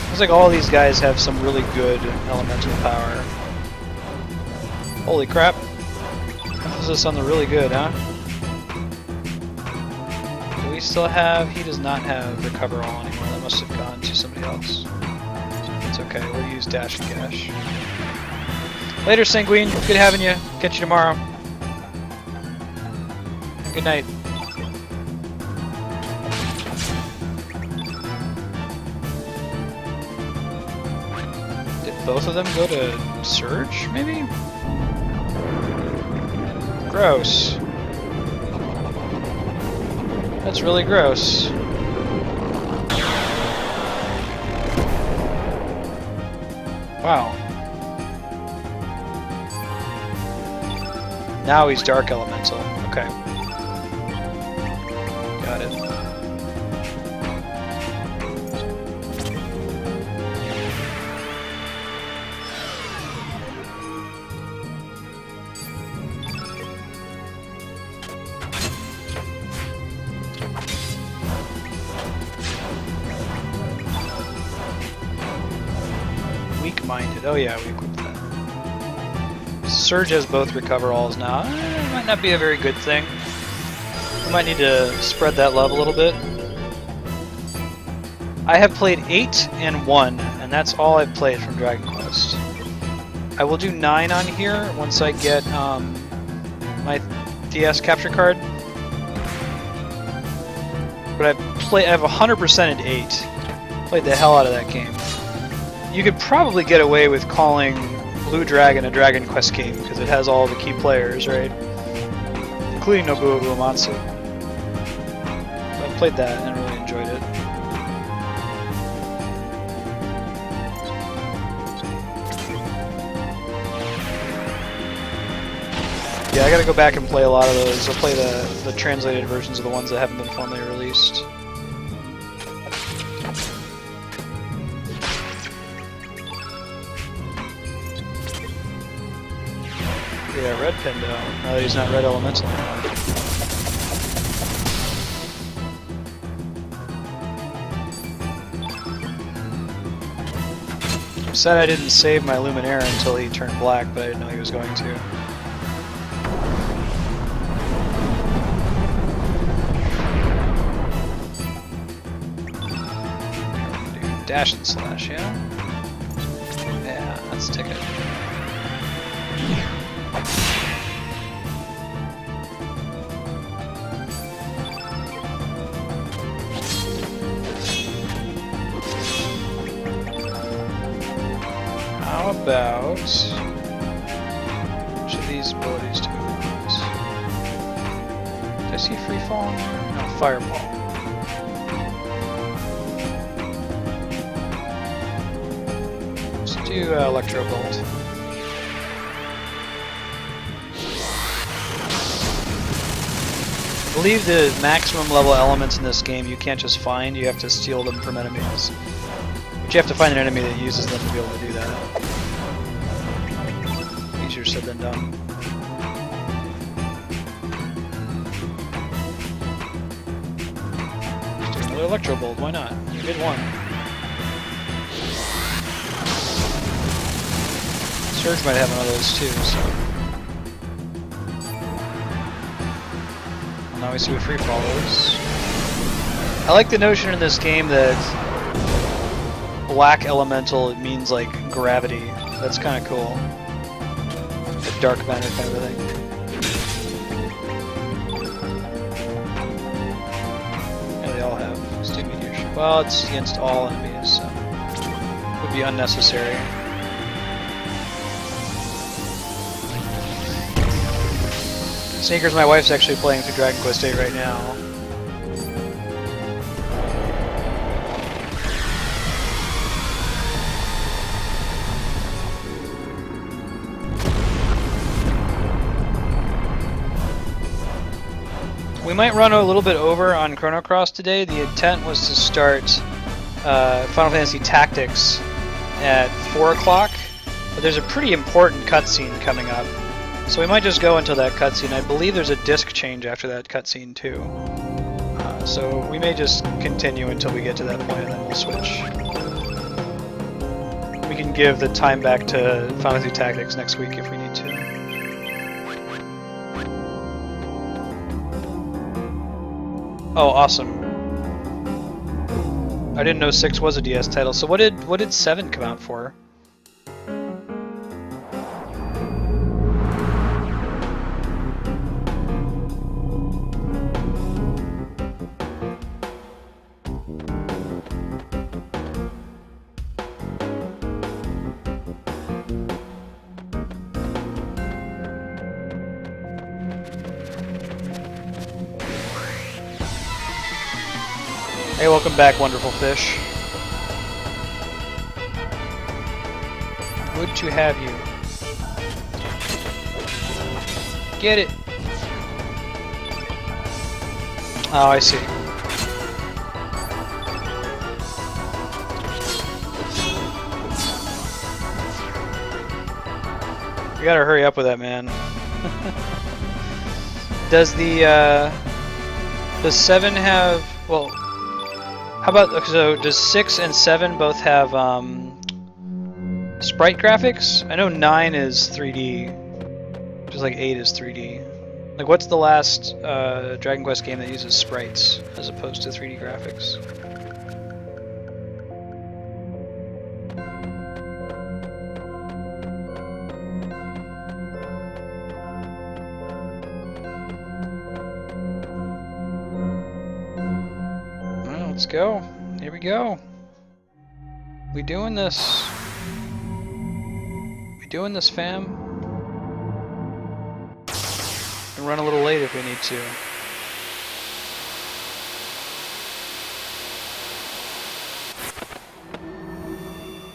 A: Looks like all these guys have some really good elemental power. Holy crap. Emphasis on the really good, huh? Do we still have... He does not have Recover All anymore. That must have gone to somebody else. It's okay. We'll use Dash and Gash. Later, Sanguine. Good having you. Catch you tomorrow. Good night. Did both of them go to Surge, maybe? Gross. That's really gross. Wow. Now he's Dark Elemental. Okay. Got it. Weak-minded. Oh yeah, we equipped that. Surge has both Recover Alls now. It might not be a very good thing. We might need to spread that love a little bit. I have played 8 and 1, and that's all I've played from Dragon Quest. I will do 9 on here once I get my DS capture card. But I have 100% in 8. Played the hell out of that game. You could probably get away with calling Blue Dragon a Dragon Quest game because it has all the key players, right? Including Nobuo Uematsu. I played that and really enjoyed it. Yeah, I gotta go back and play a lot of those. I'll play the translated versions of the ones that haven't been formally released. Yeah, Red Pindo. Now that he's not Red Elemental anymore. I said I didn't save my Luminaire until he turned black, but I didn't know he was going to. Do Dash and Slash, yeah? Yeah, let's take it. about which of these abilities to move these? Did I see free fall? No, fireball. Let's do electro bolt. I believe the maximum level elements in this game you can't just find, you have to steal them from enemies. But you have to find an enemy that uses them to be able to do that. Easier said than done. Let's do another electro bolt, why not? You did one. Surge might have one of those too, so. Now we see what free fall is. I like the notion in this game that black elemental means like gravity. That's kind of cool. The dark matter kind of a thing. Yeah, they all have. Let's do meteor shoot. Well, it's against all enemies, so it would be unnecessary. Sneakers, my wife's actually playing through Dragon Quest VIII right now. We might run a little bit over on Chrono Cross today. The intent was to start Final Fantasy Tactics at 4 o'clock, but there's a pretty important cutscene coming up. So we might just go until that cutscene. I believe there's a disc change after that cutscene too. So we may just continue until we get to that point and then we'll switch. We can give the time back to Final Fantasy Tactics next week if we need to. Oh, awesome. I didn't know 6 was a DS title. So what did 7 come out for? Hey, welcome back, wonderful fish. Good to have you. Get it. Oh, I see. You gotta hurry up with that, man. Does does 7 have, well, how about, so does 6 and 7 both have sprite graphics? I know 9 is 3D, just like 8 is 3D. Like, what's the last Dragon Quest game that uses sprites as opposed to 3D graphics? Let's go. Here we go. We doing this. We doing this, fam. We can run a little late if we need to.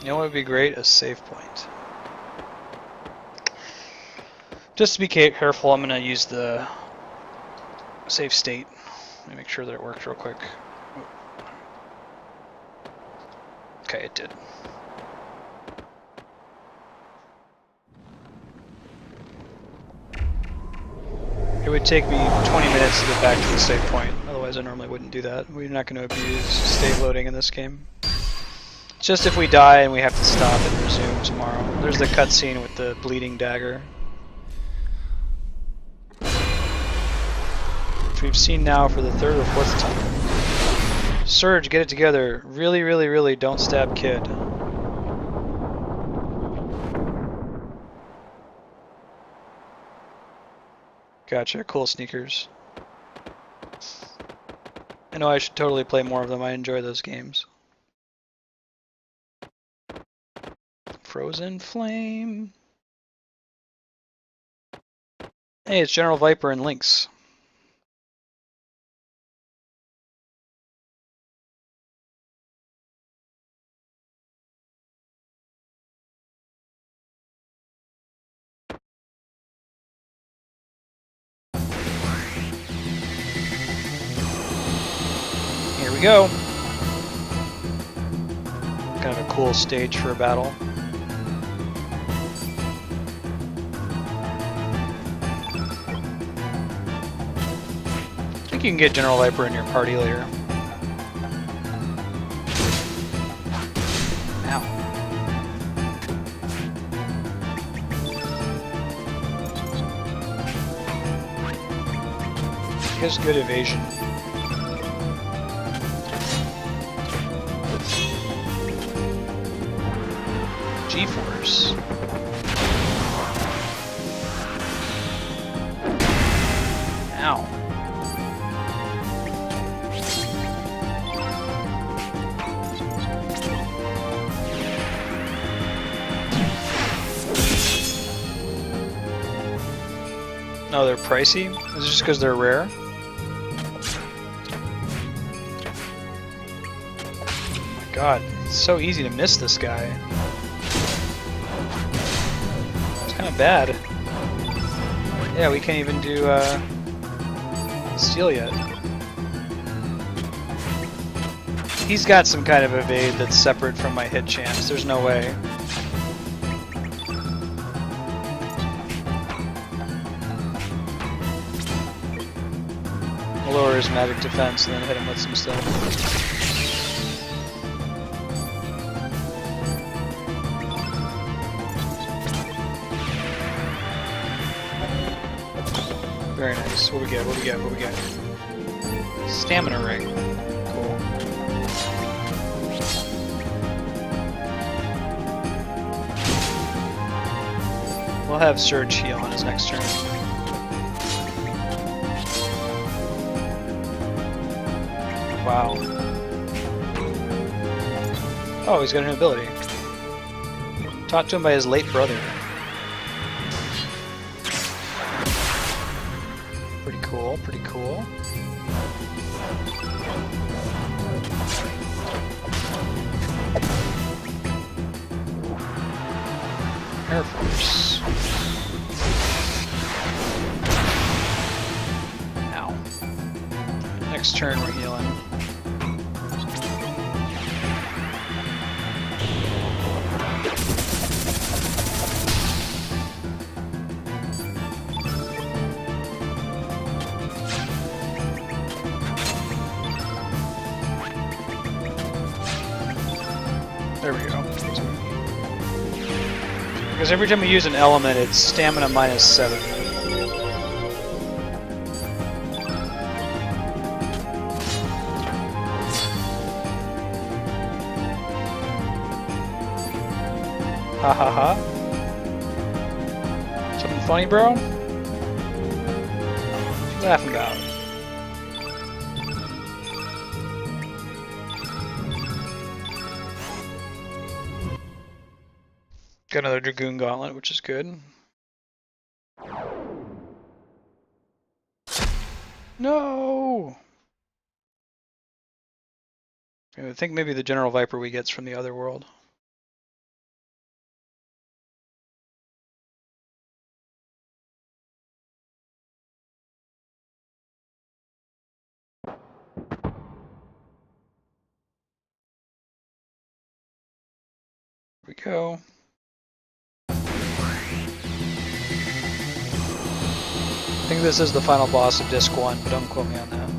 A: You know what would be great? A save point. Just to be careful, I'm gonna use the save state. Let me make sure that it works real quick. Okay, it did. It would take me 20 minutes to get back to the save point, otherwise I normally wouldn't do that. We're not going to abuse save loading in this game. It's just if we die and we have to stop and resume tomorrow. There's the cutscene with the bleeding dagger, which we've seen now for the 3rd or 4th time. Surge, get it together. Really, really, really don't stab kid. Gotcha, cool sneakers. I know I should totally play more of them. I enjoy those games. Frozen Flame. Hey, it's General Viper and Lynx. Here we go. Kind of a cool stage for a battle. I think you can get General Viper in your party later. Ow. He has good evasion. G-force. Ow. No, they're pricey? Is it just because they're rare? Oh my god, it's so easy to miss this guy. It's kind of bad. Yeah, we can't even do steal yet. He's got some kind of evade that's separate from my hit chance. There's no way. I'll lower his magic defense and then hit him with some stuff. Very nice. What we get? What we get? What we get? Stamina ring. Cool. We'll have Surge heal on his next turn. Wow. Oh, he's got an ability. Taught to him by his late brother. Pretty cool, pretty cool. Air Force. Ow. Next turn we're healing. There we go. Because every time we use an element, it's stamina -7. Ha ha ha. Something funny, bro? What you laughing about? Got another Dragoon Gauntlet, which is good. No! I think maybe the General Viper we get's from the other world. Here we go. I think this is the final boss of Disc 1, but don't quote me on that.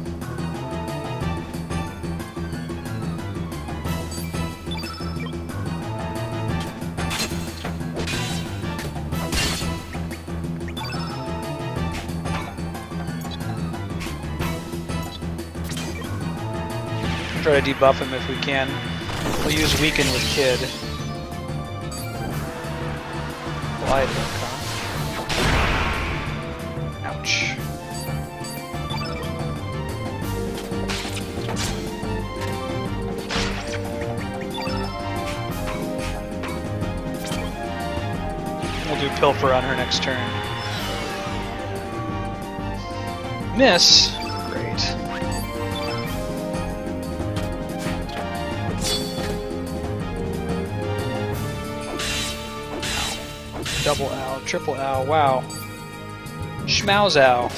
A: Try to debuff him if we can. We'll use Weaken with Kid. Glide hook, huh? Ouch. do Pilfer on her next turn. Miss. Great. Double ow, triple ow, wow. Schmauz ow.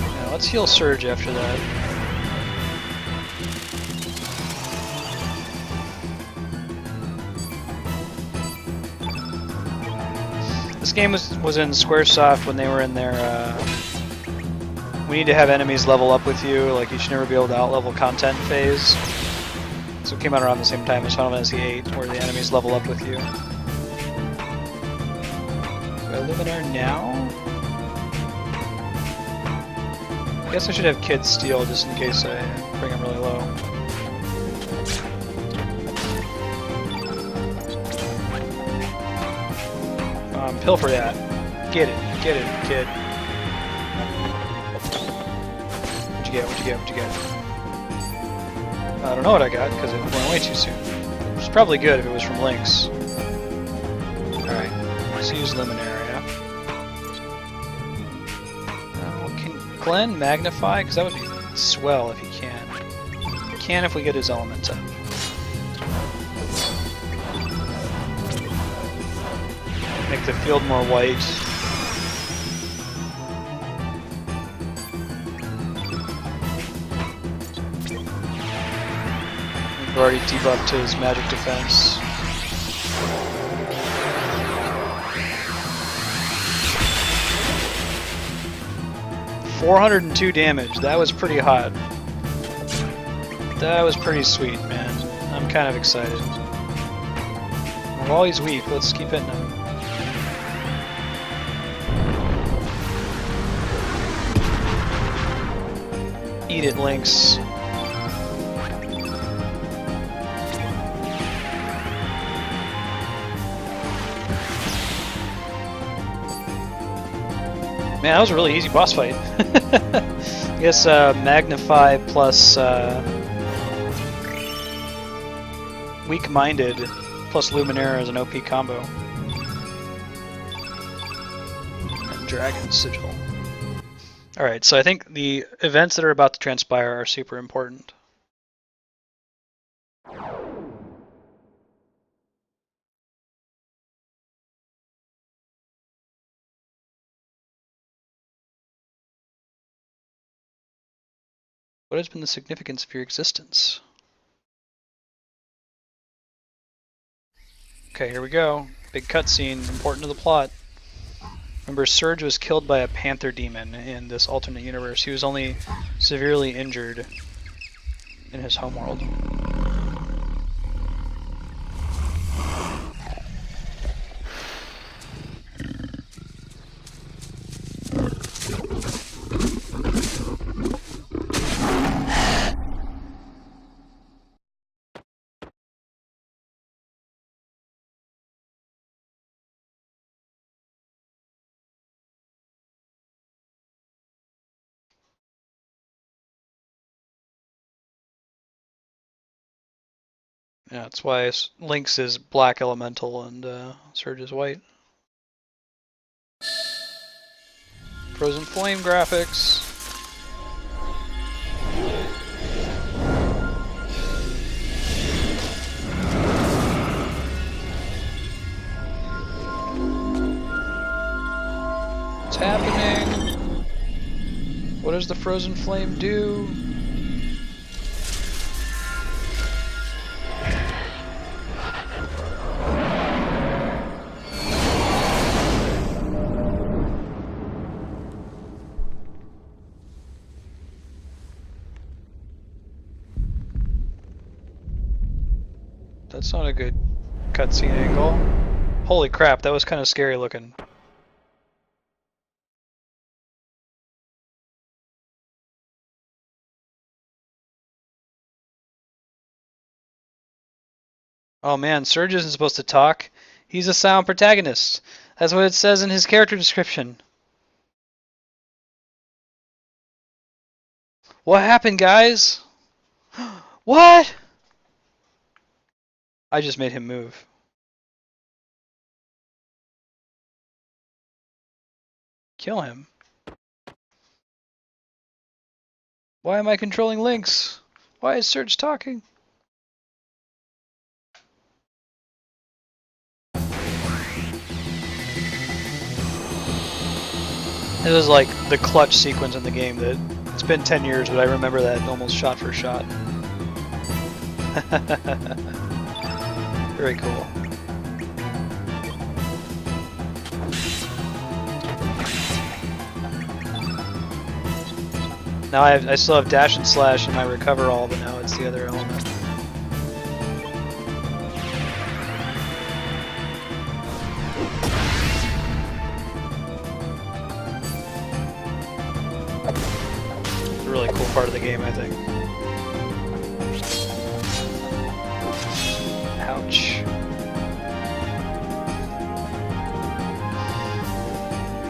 A: Yeah, let's heal Surge after that. This game was in Squaresoft when they were in their we need to have enemies level up with you, like you should never be able to outlevel content phase. So it came out around the same time as Final Fantasy VIII, where the enemies level up with you. Do I Luminaire now? I guess I should have Kid Steal just in case I bring him really low. Pilfer that. Get it, kid. What'd you get? I don't know what I got because it went way too soon. It's probably good if it was from Lynx. Alright, let's use Luminaire, yeah? Can Glenn magnify? Because that would be swell if he can. He can if we get his element up. Make the field more white. We've already debuffed his magic defense. $402 damage. That was pretty hot. That was pretty sweet, man. I'm kind of excited. While he's weak, let's keep hitting him. Eat it, Lynx. Man, that was a really easy boss fight. I guess Magnify plus Weak-Minded plus Luminaire is an OP combo. And Dragon Sigil. Alright, so I think the events that are about to transpire are super important. What has been the significance of your existence? Okay, here we go. Big cutscene, important to the plot. Remember, Surge was killed by a panther demon in this alternate universe. He was only severely injured in his homeworld. Yeah, that's why Lynx is black elemental and Surge is white. Frozen Flame graphics. What's happening? What does the Frozen Flame do? That's not a good cutscene angle. Holy crap, that was kind of scary looking. Oh man, Surge isn't supposed to talk. He's a silent protagonist. That's what it says in his character description. What happened, guys? What? I just made him move. Kill him. Why am I controlling Lynx? Why is Surge talking? It was like the clutch sequence in the game that it's been 10 years, but I remember that almost shot for shot. Very cool. Now I still have dash and slash in my recover all, but now it's the other element. It's a really cool part of the game, I think. Ouch.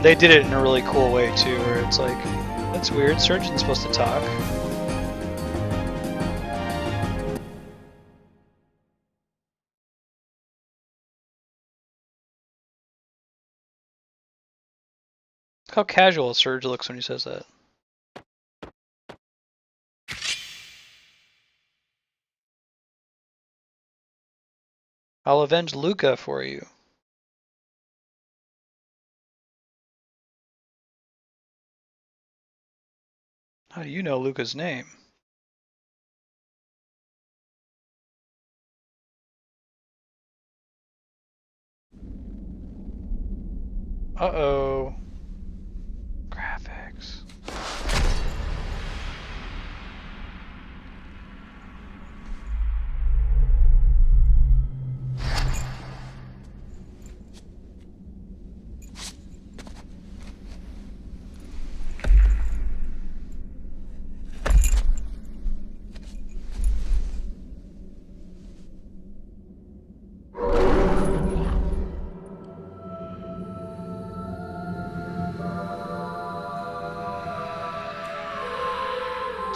A: They did it in a really cool way too, where it's like, that's weird, Surge isn't supposed to talk. Look how casual Surge looks when he says that. I'll avenge Luca for you. How do you know Luca's name? Uh-oh. Graphics.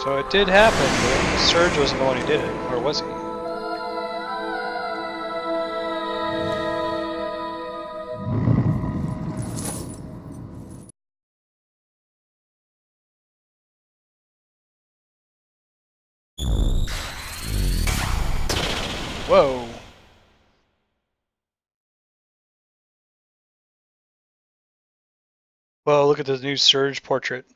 A: So it did happen, but Surge wasn't the one who did it, or was he? Whoa. Whoa, look at the new Surge portrait.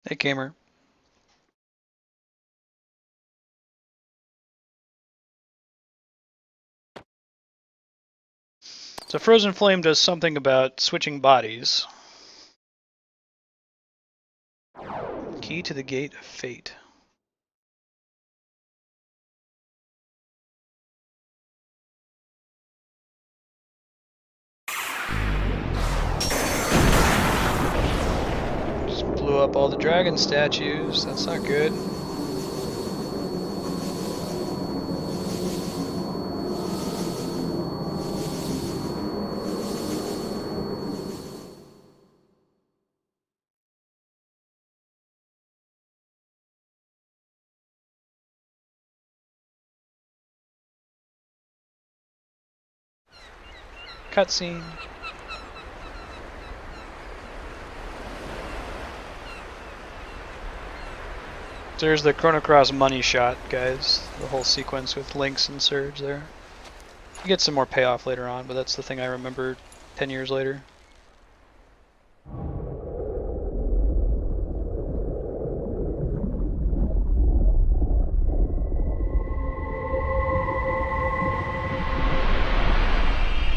A: Hey, gamer. So Frozen Flame does something about switching bodies. Key to the Gate of Fate. Just blew up all the dragon statues. That's not good. Cutscene. There's the Chrono Cross money shot, guys. The whole sequence with Lynx and Surge there. You get some more payoff later on, but that's the thing I remember 10 years later.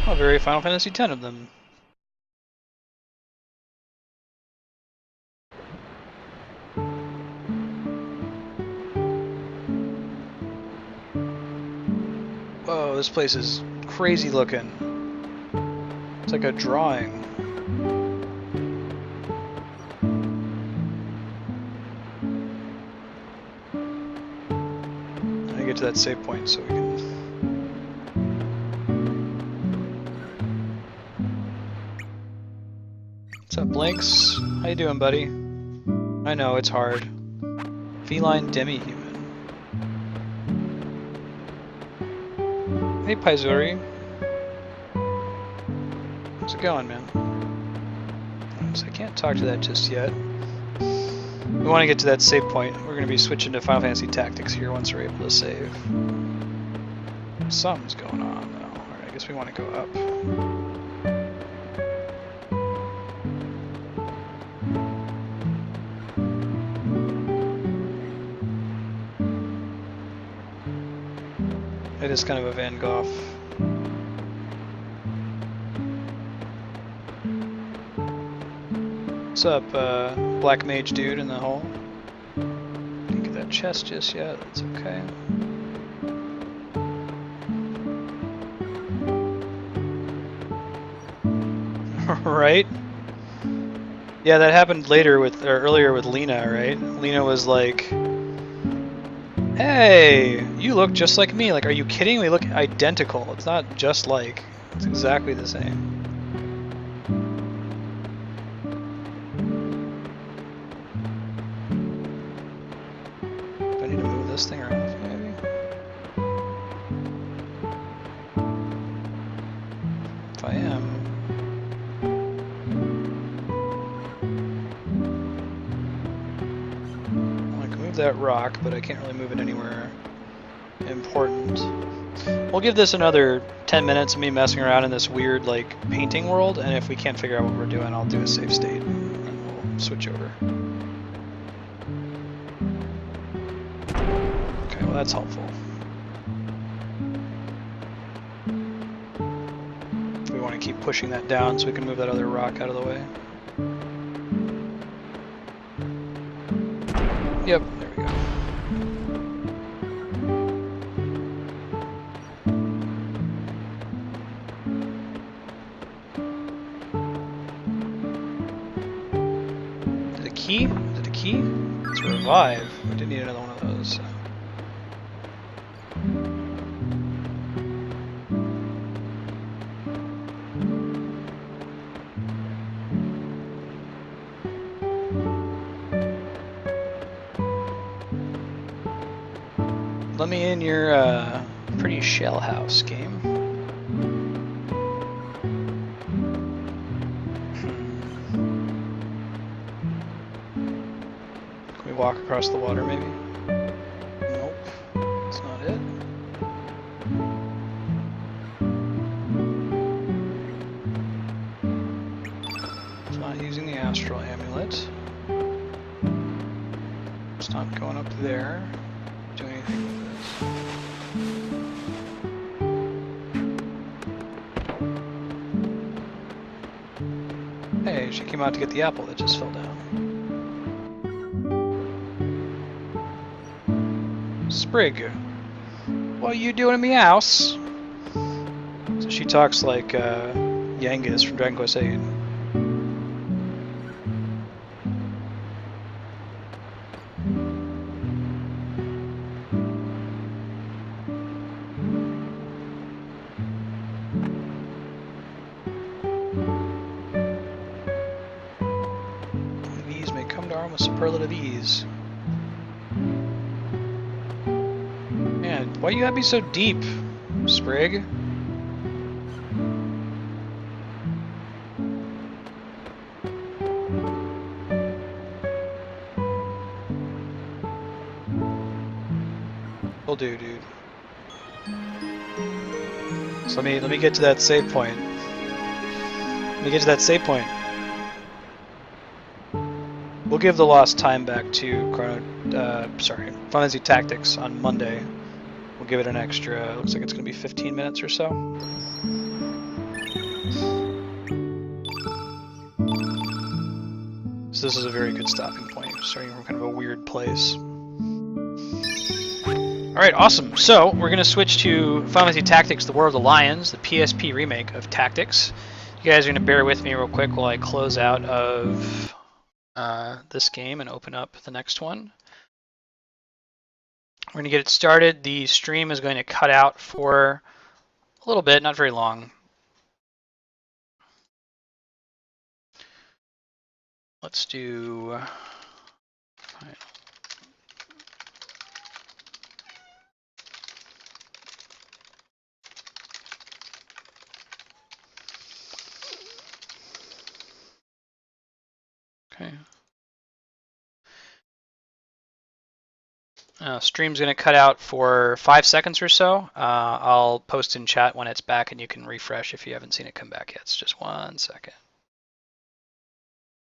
A: Oh, very Final Fantasy X of them. Whoa, this place is crazy looking. It's like a drawing. get to that save point so we can... What's up, Blinks? How you doing, buddy? I know, it's hard. Feline demi-human. Hey, Paizuri. How's it going, man? So I can't talk to that just yet. We want to get to that save point. We're going to be switching to Final Fantasy Tactics here once we're able to save. Something's going on, though. Alright, I guess we want to go up. It is kind of a Van Gogh. What's up, black mage dude in the hole? Didn't get that chest just yet, that's okay. Right? Yeah, that happened later with, or earlier with Lena, right? Lena was like, hey, you look just like me. Like, are you kidding? We look identical. It's not just like, it's exactly the same. Do I need to move this thing around, maybe? If I am. I can move that rock, but I can't really move it anywhere important. We'll give this another 10 minutes of me messing around in this weird, like, painting world, and if we can't figure out what we're doing, I'll do a save state, and we'll switch over. Okay, well that's helpful. We want to keep pushing that down so we can move that other rock out of the way. Yep, there we go. Is it a key? Is it a key? It's a revive. We did need another one of those. So. Let me in your pretty shell house, game. Can we walk across the water, maybe? Nope, that's not it. It's not using the astral amulet. It's not going up there. Do anything with this. Hey, she came out to get the apple that just fell down. Sprig, what are you doing in me house? So she talks like Yangus from Dragon Quest VIII. Superlative ease. Man, why you gotta be so deep, Sprig? Will do, dude. So let me get to that save point. Let me get to that save point. We'll give the lost time back to Chrono, Final Fantasy Tactics on Monday. We'll give it an extra, looks like it's going to be 15 minutes or so. So this is a very good stopping point, starting from kind of a weird place. Alright, awesome. So, we're going to switch to Final Fantasy Tactics, The War of the Lions, the PSP remake of Tactics. You guys are going to bear with me real quick while I close out of this game and open up the next one. We're going to get it started. The stream is going to cut out for a little bit, not very long. Let's do... Okay. Stream's going to cut out for 5 seconds or so. I'll post in chat when it's back, and you can refresh if you haven't seen it come back yet. It's just 1 second.